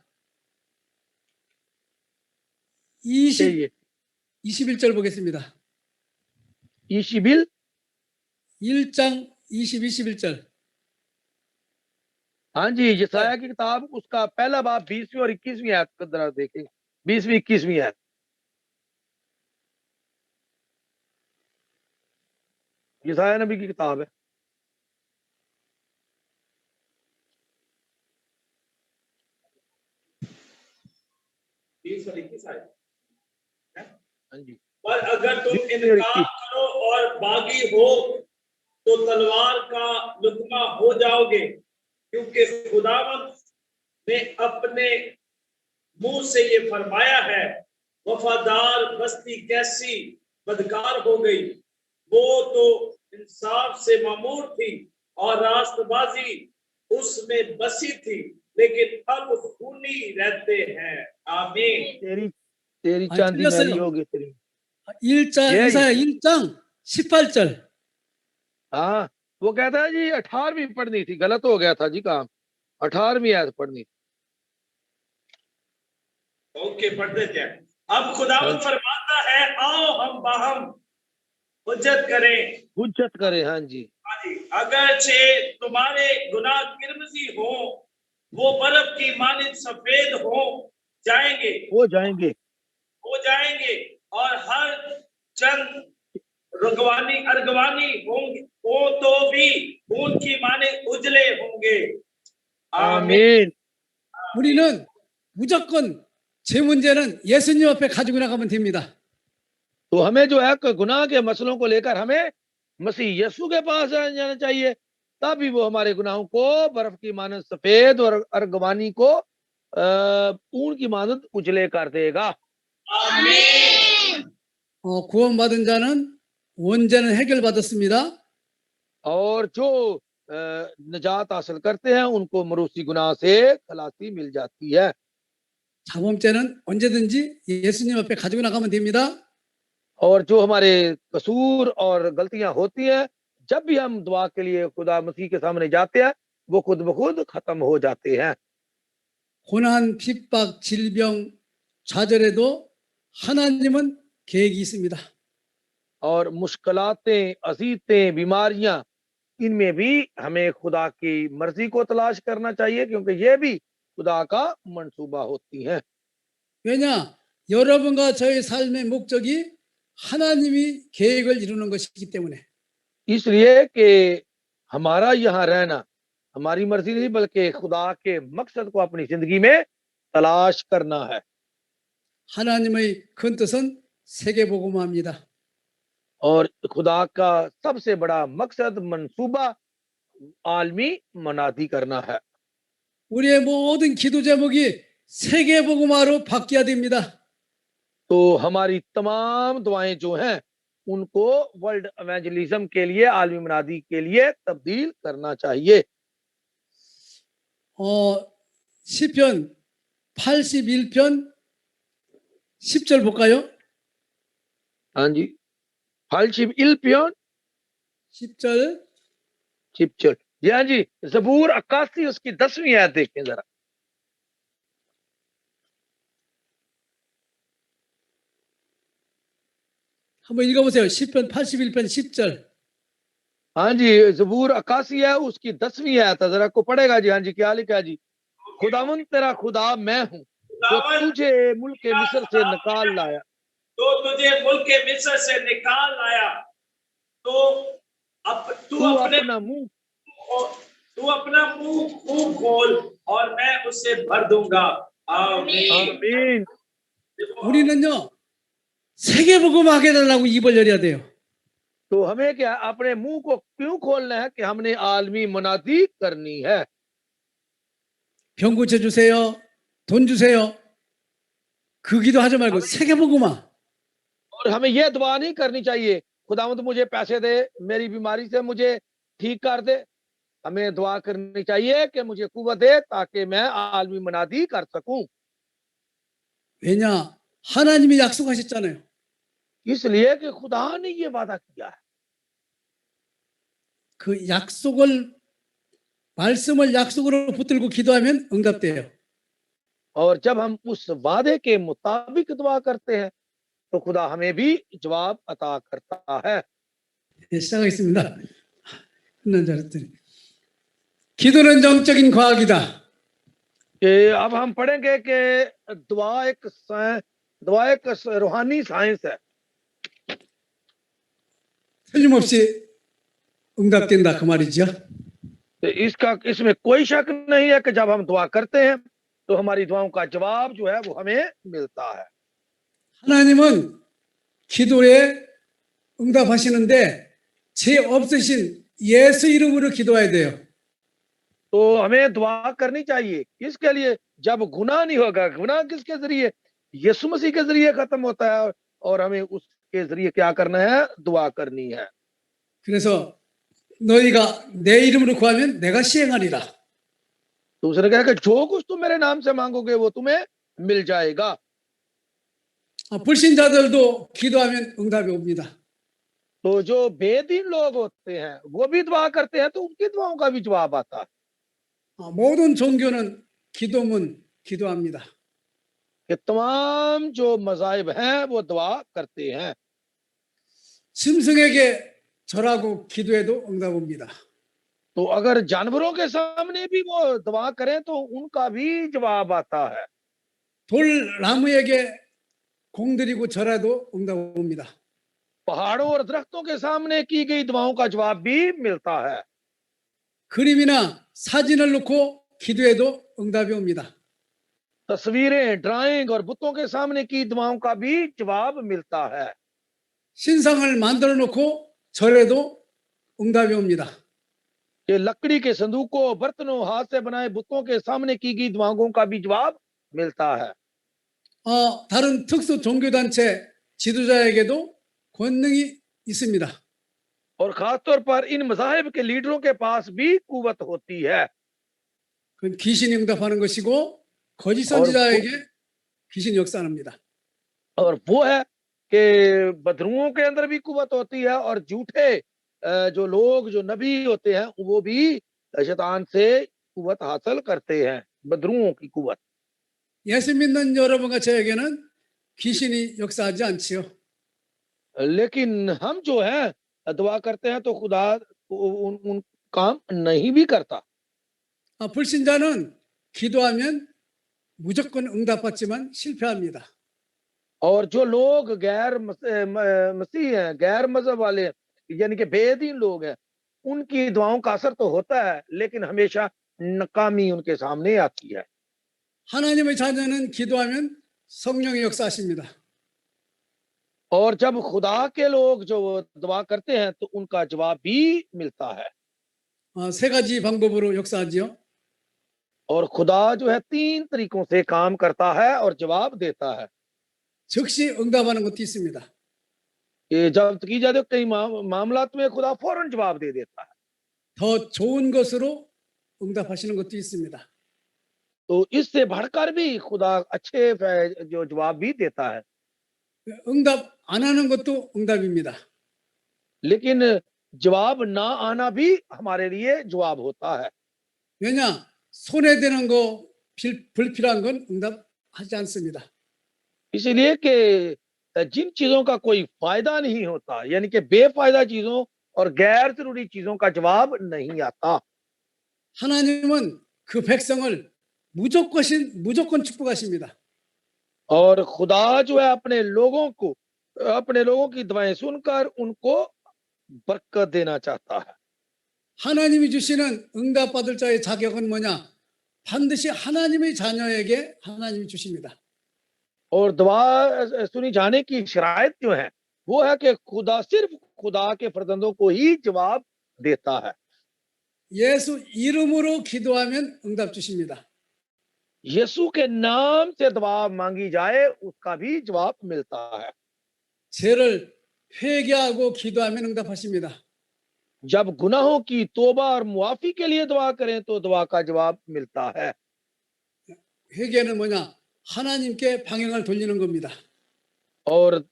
A: ये
B: 21절 보겠습니다.
A: ईशिबिल
B: 1장 21절.
A: हाँ जी, यशायाह की किताब उसका पहला बाब 20वीं और 21वीं आयत को जरा देखें। 20वीं 21वीं आयत। यशायाह नबी की किताब है। हाँ जी।
D: पर अगर तुम इनकार करो और बागी हो तो तलवार का लुत्मा हो जाओगे, क्योंकि खुदावंद ने अपने मुंह से ये फरमाया है, वफादार बस्ती कैसी बदकार हो गई, वो तो इंसाफ से मामूर थी और रास्तबाजी उसमें बसी थी, लेकिन अब खूनी रहते हैं। आमीन।
A: तेरी चांदी मेरी होगी तेरी।
B: 1장 이사야 1장 18절.
A: हाँ, वो कहता है जी 18वीं पढ़नी थी, गलत हो गया था जी काम। 18वीं आयत पढ़नी थी।
D: ओके, पढ़ देते हैं। अब खुदावंद फरमाता है, आओ हम बाहम हुज्जत करें। हाँ जी। अगरचे तुम्हारे गुनाह किरमजी हो, वो बर्फ की मानिंद सफेद हो जाएंगे और हर चंद अर्गवानी होंगे वो तो भी खून की माने उजले होंगे।
A: आमीन।
B: 우리는 무조건 제 문제는 예수님 앞에 가지고 나가면 됩니다.
A: तो हमें जो है गुनाह के मसलों को लेकर हमें मसीह यीशु के पास जाना चाहिए, तभी वो हमारे गुनाहों को बर्फ की मानद सफेद और अर्गवानी को ऊन की मानद उजले कर देगा।
D: आमीन।
B: 구원받은 자는 원죄는 해결받았습니다.
A: और जो निजात हासिल करते हैं उनको मरूसी गुनाह से खलासी मिल जाती है।
B: 자범죄는 언제든지 예수님 앞에 가지고 나가면 됩니다.
A: और जो हमारे कसूर और गलतियां होती हैं, जब भी हम दुआ के लिए खुदा मसीह के सामने जाते हैं, वो खुद ब खुद खत्म हो जाते हैं।
B: 고난, 핍박, 질병, 좌절에도 하나님은 계획이 있습니다.
A: और मुश्किलातें, अजीतें, बीमारियां, इनमें भी हमें खुदा की मर्जी को तलाश करना चाहिए, क्योंकि ये भी खुदा का मंसूबा होती हैं।
B: 왜냐? 여러분과 저의 삶의 목적이 하나님이 계획을 이루는 것이기 때문에.
A: इसलिए कि हमारा यहाँ रहना हमारी मर्जी नहीं, बल्कि खुदा के मकसद को अपनी जिंदगी में तलाश करना है।
B: 하나님의 큰 뜻은 세계복음화입니다.
A: और खुदा का सबसे बड़ा मकसद मंसूबा आलमी मनादी करना है।
B: 우리의 모든 기도 제목이 세계복음화로 바뀌어야 됩니다.
A: तो हमारी तमाम दुआएं जो हैं उनको वर्ल्ड एवेंजलिज्म के लिए, आलमी मनादी के लिए तब्दील करना चाहिए।
B: 시편 81편 10절 볼까요?
A: हाँ जी, 81편
B: 10절.
A: 10 जी। हाँ जी, ज़बूर 81 उसकी 10वीं आयत देखें जरा।
B: 한번 읽어보세요. 시편 81편 10절.
A: हाँ जी, ज़बूर 81 है, उसकी 10वीं आयत है, जरा को पढ़ेगा जी। हाँ जी, क्या लिखा जी? खुदावंद तेरा खुदा मैं हूँ, जो तुझे मुल्क मिस्र से निकाल लाया।
D: तो तुझे मुल्क मिस्र से निकाल लाया, तो तू अपना मुंह खूब खोल और मैं उसे भर दूंगा। आमीन।
B: 우리는요, 세계복음하게 해달라고 입을 열어야 돼요.
A: तो हमें क्या अपने मुंह को क्यों खोलना है कि हमने आलमी मुनादी करनी है।
B: 병 고쳐주세요. 돈 주세요. 그 기도 하지 말고 세계복음화.
A: और हमें यह दुआ नहीं करनी चाहिए खुदावंद मुझे पैसे दे, मेरी बीमारी से मुझे ठीक कर दे। हमें दुआ करनी चाहिए कि मुझे कुव्वत दे ताकि मैं आलमी मनादी कर सकूं।
B: 왜냐? 하나님이 약속하셨잖아요.
A: इसलिए कि खुदा ने ये वादा किया है।
B: 그 약속을 말씀을 약속으로 붙들고 기도하면 응답돼요.
A: और जब हम उस वादे के मुताबिक दुआ करते हैं तो खुदा हमें भी जवाब अता करता है।
B: 예, 시작하겠습니다. 끝난 줄 알았더니. 기도는 영적인 과학이다.
A: कि अब हम पढ़ेंगे कि दुआ एक रूहानी साइंस है।
B: 틀림없이 응답된다 그 말이죠.
A: तो इसमें कोई शक नहीं है कि जब हम दुआ करते हैं तो हमारी दुआओं का जवाब जो है वो हमें मिलता है।
B: 하나님은 기도에 응답하시는데 죄 없으신 예수 이름으로 기도해야 돼요.
A: तो हमें दुआ करनी चाहिए इसके लिए जब गुनाह नहीं होगा। गुनाह किसके जरिए? यीशु मसीह के जरिए खत्म होता है और हमें उसके जरिए क्या करना है? दुआ करनी है।
B: 그래서 너희가 내 이름으로 구하면 내가 시행하리라.
A: दूसरे कहा कि जो कुछ तुम मेरे नाम से मांगोगे वो तुम्हें मिल जाएगा।
B: 불신자들도 기도하면 응답이 옵니다.
A: तो जो बेदीन लोग होते हैं वो भी दुआ करते हैं तो उनकी दुआओं का भी जवाब आता है।
B: 모든 종교는 기도문 기도합니다.
A: कि तमाम जो मज़ाहिब हैं वो दुआ करते हैं।
B: 짐승에게 절하고 기도해도 응답 옵니다.
A: तो अगर जानवरों के सामने भी वो दुआ करें तो उनका भी जवाब आता है।
B: 돌나무에게 공드리고 절해도 응답 옵니다.
A: पहाड़ों और दरख्तों के सामने की गई दुआओं का जवाब भी मिलता है।
B: 그림이나 사진을 놓고 기도해도 응답이 옵니다.
A: तस्वीरें, ड्राइंग और बुतों के सामने की दुआओं का भी जवाब मिलता है।
B: 신상을 만들어 놓고 절해도 응답이 옵니다.
A: कि लकड़ी के संदूकों, बर्तनों, हाथ से बनाए बुतों के सामने की गई दुआओं का भी जवाब मिलता है।
B: 다른 특수 종교단체 지도자에게도 권능이 있습니다.
A: और खासतौर पर इन मज़ाहिब के लीडरों के पास भी कुव्वत होती है।
B: 그건 귀신이 응답하는 것이고 거짓 선지자에게 귀신이 역사합니다.
A: और वो है कि बदरुओं के अंदर भी कुव्वत होती है और झूठे जो लोग जो नबी होते हैं वो भी शैतान से कुव्वत हासिल करते हैं, बदरुओं की कुव्वत।
B: 예수 믿는 여러분과 저에게는 귀신이 역사하지 않지요.
A: लेकिन हम जो है दुआ करते हैं तो खुदा उन काम नहीं भी करता।
B: 불신자는 기도하면 무조건 응답받지만 실패합니다.
A: और जो लोग गैर मसीह हैं, गैर मजहब वाले यानी कि बेदीन लोग हैं, उनकी दुआओं का असर तो होता है लेकिन हमेशा नाकामी उनके सामने आती है।
B: 하나님의 자녀는 기도하면 성령의 역사하십니다.
A: और जब खुदा के लोग जो दुआ करते हैं तो उनका जवाब भी मिलता है।
B: 세 가지 방법으로 역사하지요.
A: और खुदा जो है 3 तरीकों से काम करता है और जवाब देता है।
B: 즉시 응답하는 것도 있습니다.
A: ये जब की जाए तो कई मामलात में खुदा फौरन जवाब दे देता है।
B: 더 좋은 것으로 응답하시는 것도 있습니다.
A: तो इससे बढ़कर भी खुदा अच्छे जो जवाब भी देता है।
B: 응답 안 하는 것도 응답입니다.
A: लेकिन जवाब ना आना भी हमारे लिए जवाब होता है।
B: 왜냐? 손해되는 거 불필요한 건 응답하지 않습니다.
A: इसलिए कि जिन चीजों का कोई फायदा नहीं होता यानी कि बेफायदा चीजों और गैर जरूरी चीजों का जवाब नहीं आता।
B: 하나님은 그 백성을 무조건 축복하십니다.
A: और खुदा जो है अपने लोगों की दुआएं सुनकर उनको बरकत देना चाहता है।
B: 하나님이 주시는 응답받을 자의 자격은 뭐냐? 반드시 하나님의 자녀에게 하나님이 주십니다.
A: और दुआ सुनी जाने की शराइत जो है वो है कि खुदा सिर्फ खुदा के फर्जंदों को ही जवाब देता है।
B: 예수 이름으로 기도하면 응답 주십니다.
A: यीशु के नाम से दुआ मांगी जाए उसका भी जवाब मिलता है।
B: 죄를 회개하고 기도하면 응답하십니다.
A: जब गुनाहों की तौबा और मुआफी के लिए दुआ करें तो दुआ का जवाब मिलता है।
B: 회개는 뭐냐? 하나님께 방향을 돌리는 겁니다.
A: और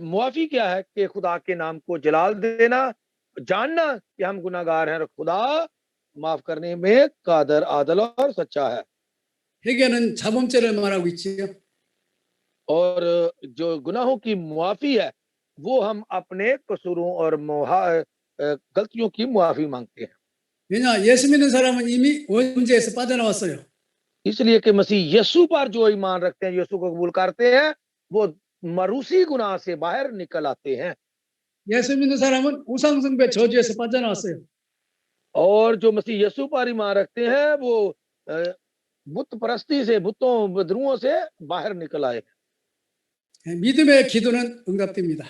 A: मुआफी क्या है कि खुदा के नाम को जलाल देना, जानना कि हम गुनाहगार हैं और खुदा माफ करने में कादर, आदल और सच्चा है।
B: 회개는 자범죄를 말하고 있지요.
A: और जो गुनाहों की मुआफी है वो हम अपने कसूरों और गलतियों की मुआफी मांगते हैं।
B: 왜냐? 예수 믿는 사람은 이미 원죄에서 빠져나왔어요.
A: इसलिए कि मसीह यीशु पर जो ईमान रखते हैं, यीशु को कबूल करते हैं, वो मरूसी गुनाह से बाहर निकल आते हैं।
B: 예수 믿는 사람은 우상숭배 저주에서 빠져나왔어요.
A: और जो मसीह यीशु पर ईमान रखते हैं वो बुत परस्ती से, बुतों बदरुओं से बाहर निकल आए।
B: 믿음의 기도는 응답됩니다.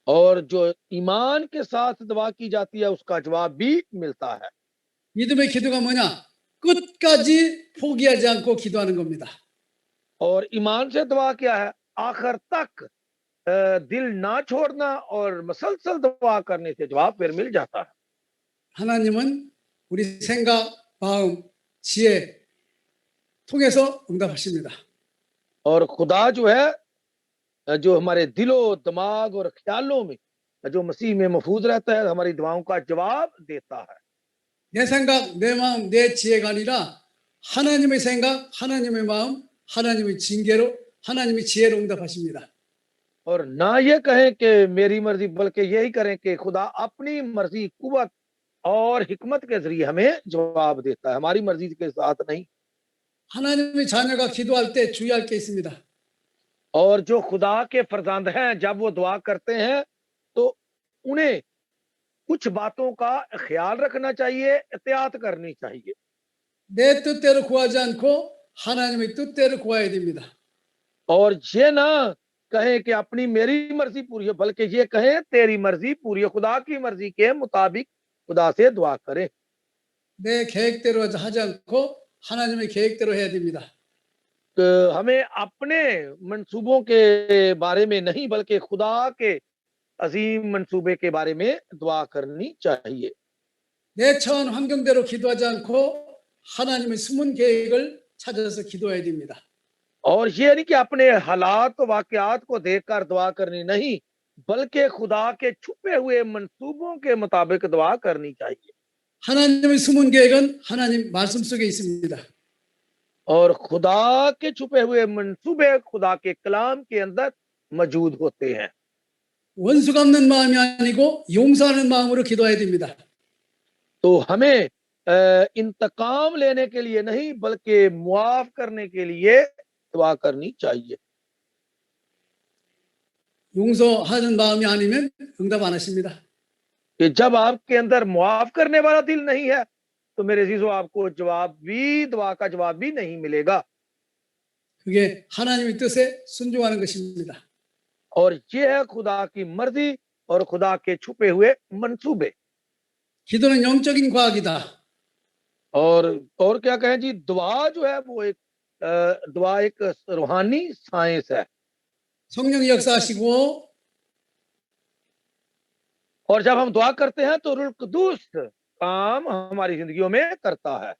A: और जो ईमान के साथ दुआ की जाती है उसका जवाब भी मिलता है।
B: 믿음의 기도가 뭐냐? 끝까지 포기하지 않고 기도하는 겁니다.
A: और ईमान से दुआ क्या है? आखिर तक दिल ना छोड़ना और मसलसल दुआ करने से जवाब फिर मिल जाता है।
B: 하나님은 우리 생각, 마음, 지혜 통해서 응답하십니다.
A: और खुदा जो है जो हमारे दिलो दिमाग और ख्यालों में जो मसीह में महफूज रहता है हमारी दुआओं का जवाब देता है।
B: 내 생각, 내 마음, 내 지혜가 아니라 하나님의 생각, 하나님의 마음, 하나님의 징계로, 하나님의 지혜로 응답하십니다.
A: और ना ये कहें कि मेरी मर्जी, बल्कि यही करें कि खुदा अपनी मर्जी, कुव्वत और हिकमत के जरिए हमें जवाब देता है, हमारी मर्जी के साथ नहीं।
B: 하나님의 자녀가 기도할 때 주의할 게 있습니다.
A: और जो खुदा के फरजंद हैं जब वो दुआ करते हैं तो उन्हें कुछ बातों का ख्याल रखना चाहिए, एहतियात करनी चाहिए।
B: 내 뜻대로 구하지 않고 하나님의 뜻대로 구해야 됩니다.
A: और ये ना कहें कि अपनी मेरी मर्जी पूरी हो, बल्कि ये कहें तेरी मर्जी पूरी हो, खुदा की मर्जी के मुताबिक खुदा से दुआ करें।
B: 내 계획대로 하지 않고 하나님의 계획대로 해야 됩니다.
A: तो हमें अपने मंसूबों के बारे में नहीं बल्कि खुदा के अजीम मंसूबे के बारे में दुआ करनी चाहिए।
B: 내 처한 환경대로 기도하지 않고 하나님의 숨은 계획을 찾아서 기도해야 됩니다.
A: और ये नहीं कि अपने हालात वाकयात को देखकर दुआ करनी नहीं, बल्कि खुदा के छुपे हुए मंसूबों के मुताबिक दुआ करनी चाहिए।
B: 하나님의 숨은 계획은 하나님 말씀 속에 있습니다.
A: और खुदा के छुपे हुए मंसूबे खुदा के कलाम के अंदर मौजूद होते हैं।
B: 원수 갚는 마음이 아니고 용서하는 마음으로 기도해야 됩니다.
A: तो हमें इंतकाम लेने के लिए नहीं बल्कि मुआफ करने के लिए दुआ करनी चाहिए।
B: 용서하는 마음이 아니면 응답 안 하십니다.
A: कि जब आपके अंदर मुआफ करने वाला दिल नहीं है तो मेरे अजीजों आपको जवाब भी, दुआ का जवाब भी नहीं मिलेगा।
B: 그게 하나님의 뜻에 순종하는 것입니다.
A: और ये है खुदा की मर्जी और खुदा के छुपे हुए मंसूबे।
B: 기도는 영적인 과학이다.
A: और क्या कहें जी, दुआ जो है वो एक दुआ एक रूहानी साइंस है।
B: 성령이 역사하시고
A: और जब हम दुआ करते हैं तो रूह कुदूस काम हमारी जिंदगियों में करता है।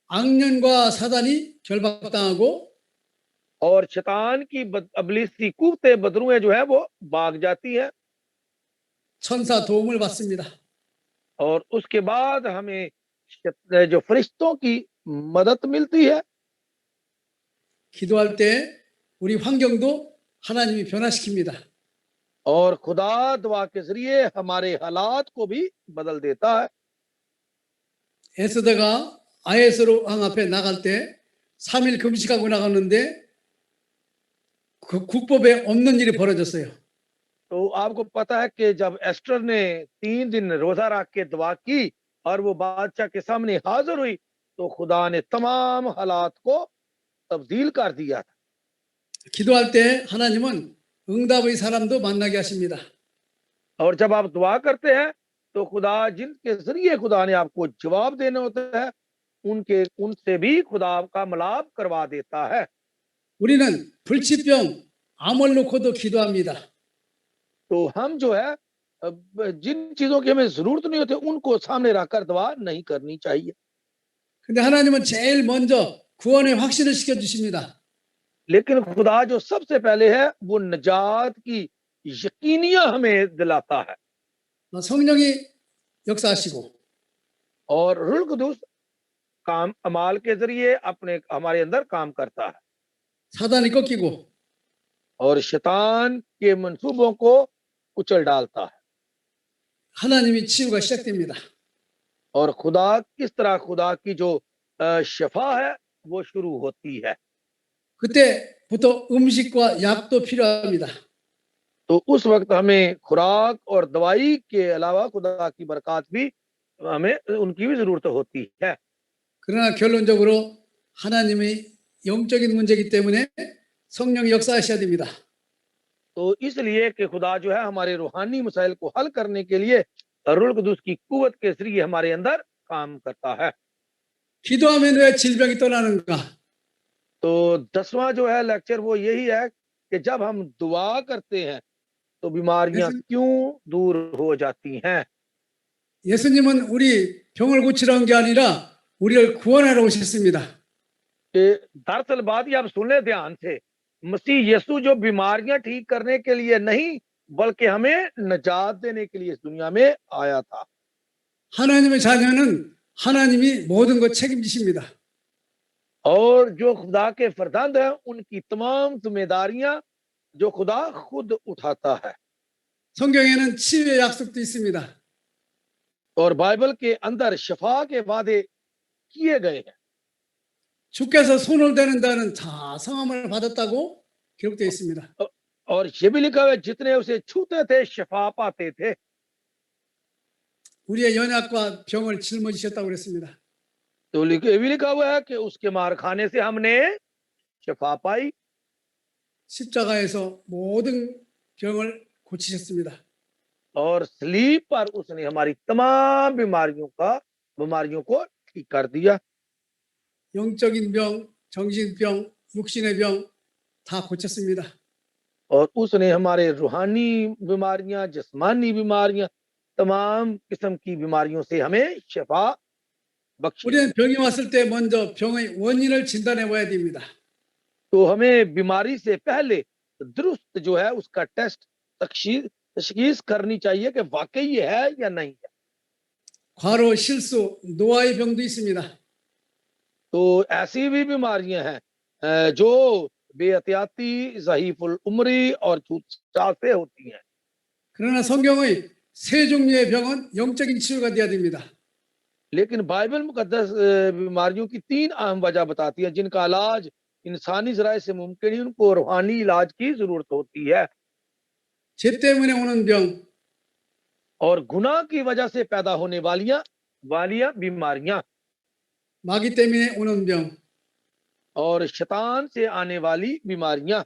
B: 악년과 사단이 결박당하고
A: और शैतान की अबलीसी कुव्वतें, बदरुएं जो है वो भाग जाती हैं।
B: 천사 도움을 받습니다.
A: और उसके बाद हमें जो फरिश्तों की मदद मिलती है।
B: 기도할 때 우리 환경도 하나님이 변화시킵니다.
A: और खुदा दुआ के जरिए हमारे हालात को भी बदल देता है।
B: 에스더가 아에스로 왕 앞에 나갈 때 3일 금식하고 나갔는데 그 국법에 없는 일이 벌어졌어요.
A: तो आपको पता है कि जब एस्टर ने 3 दिन रोजा रख के दुआ की और वो बादशाह के सामने हाजिर हुई तो खुदा ने तमाम हालात को तब्दील कर दिया था।
B: 기도할 때 하나님은 응답의 사람도 만나게 하십니다.
A: और जब आप दुआ करते हैं तो खुदा जिनके जरिए खुदा ने आपको जवाब देना होता है उनसे भी खुदा आपका मिलाप करवा देता है।
B: 우리는 불치병, 암을 놓고도 기도합니다.
A: तो हम जो है जिन चीजों की हमें जरूरत नहीं होती उनको सामने रखकर दुआ नहीं करनी चाहिए।
B: 근데 하나님은 제일 먼저 구원의 확신을 시켜 주십니다.
A: लेकिन खुदा जो सबसे पहले है वो निजात की यकीनियत हमें दिलाता है
B: 성령이 역사하시고
A: और रूह कुदूस काम अमाल के जरिए अपने हमारे अंदर काम करता है
B: 사단이 꺾이고
A: और शैतान के मंसूबों को कुचल डालता है
B: 하나님이 치유가 시작됩니다.
A: और खुदा किस तरह खुदा की जो शफा है वो शुरू होती है।
B: 그때부터 음식과 약도 필요합니다.
A: तो उस वक्त हमें खुराक और दवाई के अलावा खुदा की बरकत भी हमें उनकी भी जरूरत होती है।
B: 그러나 결론적으로 하나님의 영적인 문제이기 때문에 성령이 역사하셔야 됩니다.
A: तो इसलिए कि खुदा जो है हमारे रूहानी मसाइल को हल करने के लिए रूह कुदूस की कुव्वत के जरिए हमारे अंदर काम करता है।
B: 기도하면 왜 질병이 떠나는가?
A: तो 10वां जो है लेक्चर वो यही है कि जब हम दुआ करते हैं तो बीमारियां
B: 예수,
A: क्यों दूर हो जाती हैं।
B: 예수님은 우리 병을 고치라는 게 아니라 우리를 구원하러 오셨습니다.
A: कि दरअसल बात ये आप सुन ले ध्यान से, मसीह यीशु जो बीमारियां ठीक करने के लिए नहीं बल्कि हमें निजात देने के लिए इस दुनिया में आया था।
B: 하나님의 자녀는 하나님이 모든 것 책임지십니다.
A: और जो खुदा के फरजंद हैं उनकी तमाम जिम्मेदारियां जो खुदा खुद उठाता है।
B: 성경에는 치유의 약속도 있습니다.
A: और बाइबल के अंदर शफा के वादे किए गए हैं
B: 주께서 손을 대는다는 다 성함을 받았다고 기록되어 있습니다.
A: और ये भी लिखा हुआ है जितने उसे छूते थे शफा पाते थे।
B: 우리의 연약과 병을 짊어지셨다고 그랬습니다.
A: तो ये भी लिखा हुआ है कि उसके मार खाने से हमने शफा पाई
B: 십자가에서 모든 병을 고치셨습니다.
A: और स्लीप पर उसने हमारी तमाम बीमारियों को ठीक कर दिया।
B: 영적인 병, 정신병, 육신의 병 다 고쳤습니다.
A: और उसने हमारे रूहानी बीमारियां जिस्मानी बीमारियां तमाम किस्म की बीमारियों से हमें शफा बख्शी।
B: 우리는 병이 왔을 때 먼저 병의 원인을 진단해 봐야 됩니다.
A: तो हमें बीमारी से पहले दुरुस्त जो है उसका टेस्ट तशखीस करनी चाहिए कि वाकई ये है या नहीं है।
B: 과로, 실수, 노화의 병도 있습니다.
A: तो ऐसी भी बीमारियां हैं जो बेहतियाती ज़हीफुल उम्री और छूतछात से होती हैं।
B: 그러나 성경의 세 종류의 병은 영적인 치유가 돼야 됩니다.
A: लेकिन बाइबल मुकद्दस बीमारियों की 3 अहम वजह बताती है जिनका इलाज इंसानी जराए से मुमकिन नहीं, उनको रूहानी इलाज की जरूरत होती है।
B: 죄 때문에 오는 병,
A: और गुनाह की वजह से पैदा होने वालियां बीमारियां
B: 마귀 때문에 오는 병,
A: और शैतान से आने वाली बीमारियां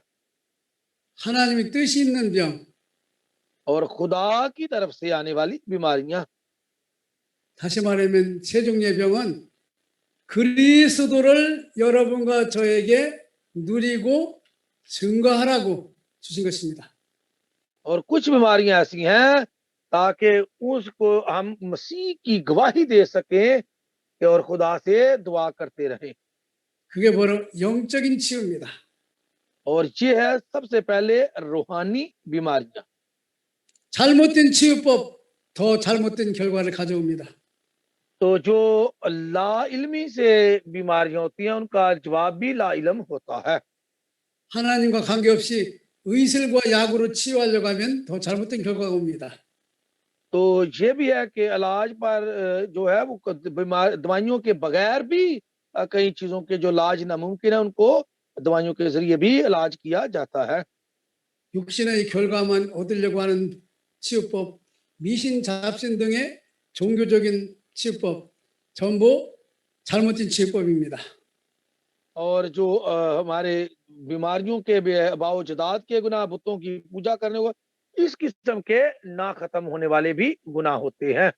B: 하나님의 뜻이 있는 병,
A: और खुदा की तरफ से आने वाली बीमारियां।
B: 다시 말하면 세 종류의 병은 그리스도를 여러분과 저에게 누리고 증거하라고 주신 것입니다.
A: और कुछ बीमारियां ऐसी हैं ताकि उसको हम मसीह की गवाही दे सकें और खुदा से दुआ करते रहें।
B: 그게 바로 영적인 치유입니다.
A: और ये है सबसे पहले रूहानी बीमारियां।
B: 잘못된 치유법 더 잘못된 결과를 가져옵니다.
A: तो जो ला इल्मी से बीमारियां होती हैं उनका जवाब भी ला इल्म होता है।
B: 하나님과 관계없이 의술과 약으로 치유하려고 하면 더 잘못된 결과가 옵니다.
A: तो ये भी है कि इलाज पर जो है वो दवाइयों के बगैर भी कई चीजों के जो इलाज नामुमकिन है उनको दवाइयों के जरिए भी इलाज किया जाता है।
B: 육신의 결과만 얻으려고 하는 치유법, 미신, 잡신 등의 종교적인 치유법 전부 잘못된 치유법입니다.
A: और जो हमारे बीमारियों के बावजदाद के गुनाह, बुतों की पूजा करने को, इस किस्म के ना खत्म होने वाले भी गुनाह होते हैं।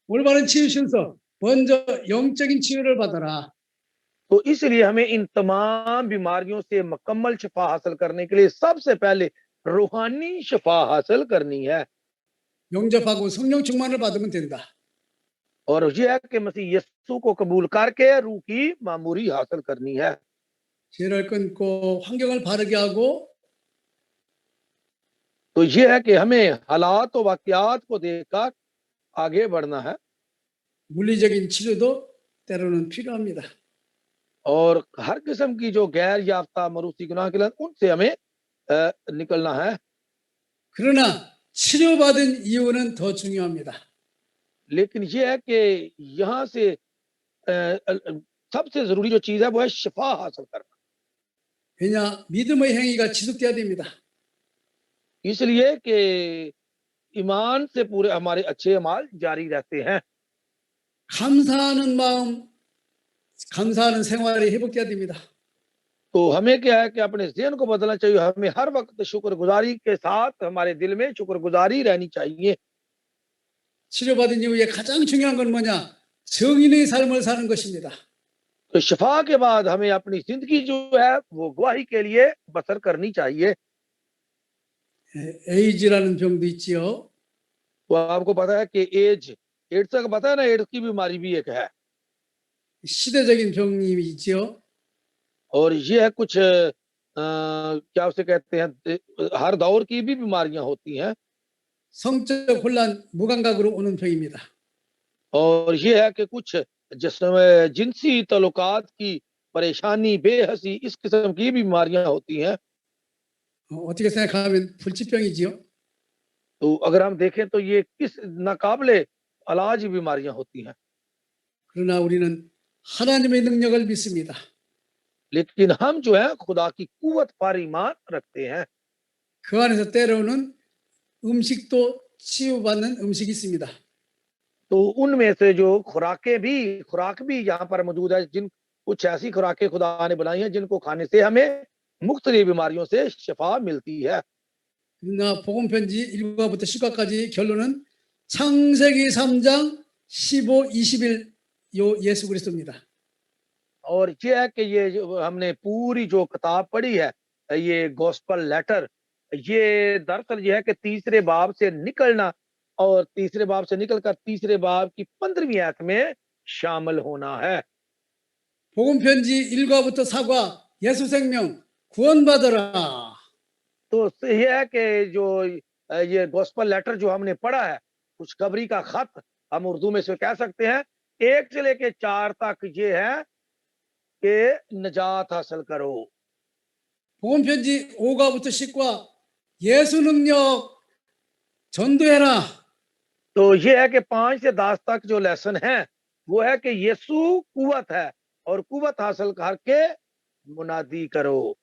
B: 올바른 치유 순서, 먼저 영적인 치유를 받아라.
A: तो इसलिए हमें इन तमाम बीमारियों से मुकम्मल शिफा हासिल करने के लिए सबसे पहले रूहानी शफा हासिल करनी है।
B: 영접하고 성령 충만을 받으면 된다.
A: और ये है कि मसीह यीशु को कबूल करके रूह की मामूरी हासिल करनी है।
B: 죄를 끊고 환경을 바르게 하고
A: तो ये है कि हमें हालात और वाकयात को देखकर आगे बढ़ना है
B: 물리적인 치료도 때로는 필요합니다.
A: और हर किस्म की जो गैर याफ्ता मरूसी गुनाह के लत उनसे हमें निकलना है।
B: 그러나 치료받은 이유는 더 중요합니다.
A: लेकिन ये है कि यहाँ से सबसे जरूरी जो चीज है वो है शिफा हासिल करना।
B: 왜냐? 믿음의 행위가 지속돼야 됩니다.
A: इसलिए कि ईमान से पूरे हमारे अच्छे अमाल जारी रहते हैं।
B: 감사하는 마음, 감사하는 생활이 회복돼야 됩니다.
A: तो हमें क्या है कि अपने ज़हन को बदलना चाहिए। हमें हर वक्त शुक्रगुजारी के साथ हमारे दिल में शुक्रगुजारी रहनी चाहिए।
B: 치료받은 이후에 가장 중요한 건 뭐냐? 정인의 삶을 사는 것입니다.
A: तो शिफा के बाद हमें अपनी जिंदगी जो है वो गवाही के लिए बसर करनी चाहिए।
B: 에이즈라는 병도 있지요.
A: तो आपको पता है कि एड्स का पता है ना, एड्स की बीमारी भी एक है
B: 시대적인 병이 있지요.
A: और ये है कुछ क्या उसे कहते हैं, हर दौर की भी बीमारियां होती हैं।
B: 성적 혼란, 무감각으로 오는 병입니다.
A: और ये है कि कुछ जिसमें जिनसी तल्लुकात की परेशानी, बेहसी, इस किस्म की बीमारियां होती हैं।
B: 어떻게 생각하면 불치병이지요.
A: तो अगर हम देखें तो ये किस नाकाबिले इलाज बीमारियां होती हैं।
B: 그러나 우리는 하나님의 능력을 믿습니다.
A: लेकिन हम जो है खुदा की कुव्वत पर ईमान रखते हैं।
B: 그 안에서 때로는 음식도 치유받는 음식이 있습니다.
A: तो उनमें से जो खुराक भी यहाँ पर मौजूद है, जिन कुछ ऐसी खुराकें खुदा ने बनाई हैं जिनको खाने से हमें मुख्तलिफ बीमारियों से शिफा मिलती है।
B: 그러나 복음 편지 1과부터 10과까지 결론은 창세기 3장 15, 20일 요 예수 그리스도입니다.
A: और ये है कि ये जो हमने पूरी जो किताब पढ़ी है, ये गॉस्पल लेटर, ये दरअसल ये है कि तीसरे बाब से निकलना और तीसरे बाब से निकलकर तीसरे बाब की 15वीं आयत में शामिल होना है।
B: 복음 편지 1과부터 4과 예수 생명 구원받아라.
A: तो ये है कि जो ये गॉस्पल लेटर जो हमने पढ़ा है, खुशखबरी का खत हम उर्दू में इसे कह सकते हैं, 1 से लेके 4 तक ये है कि निजात हासिल करो।
B: 복음 편지 5과부터 10과 예수 능력 전도해라.
A: तो ये है कि 5 से 10 तक जो लेसन है वो है कि यीशु कुव्वत है और कुव्वत हासिल करके मुनादी करो।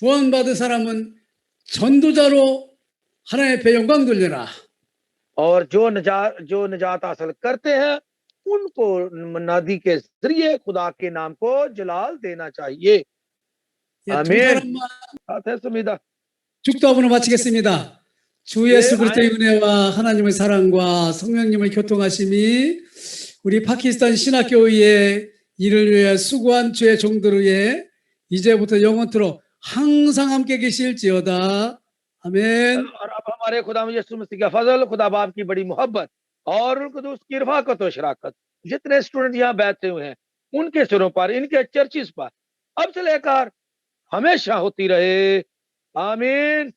B: 구원받은 사람은 전도자로 하나님 앞에 영광 돌려라.
A: और जो निजात हासिल करते हैं उनको मुनादी के जरिए खुदा के नाम को जलाल देना चाहिए।
B: 예, 두
A: 아멘।
B: 사람만
A: 됐습니다।
B: 축도함으로 마치겠습니다. 주 예수 그리스도의 은혜와 하나님의 사랑과 성령님의 교통하심이 우리 파키스탄 신학교의 이를 위해 수고한 주의 종들을 위해 이제부터 영원토록 항상 함께 계실지어다. 아멘.
A: और अब हमारे खुदा यीशु मसीह का फजल, खुदा बाप की बड़ी मोहब्बत और कुदूस की रफाकत और शराकत जितने स्टूडेंट यहाँ बैठे हुए हैं उनके सिरों पर, इनके चर्चिस पर अब से लेकर हमेशा होती रहे। आमीन।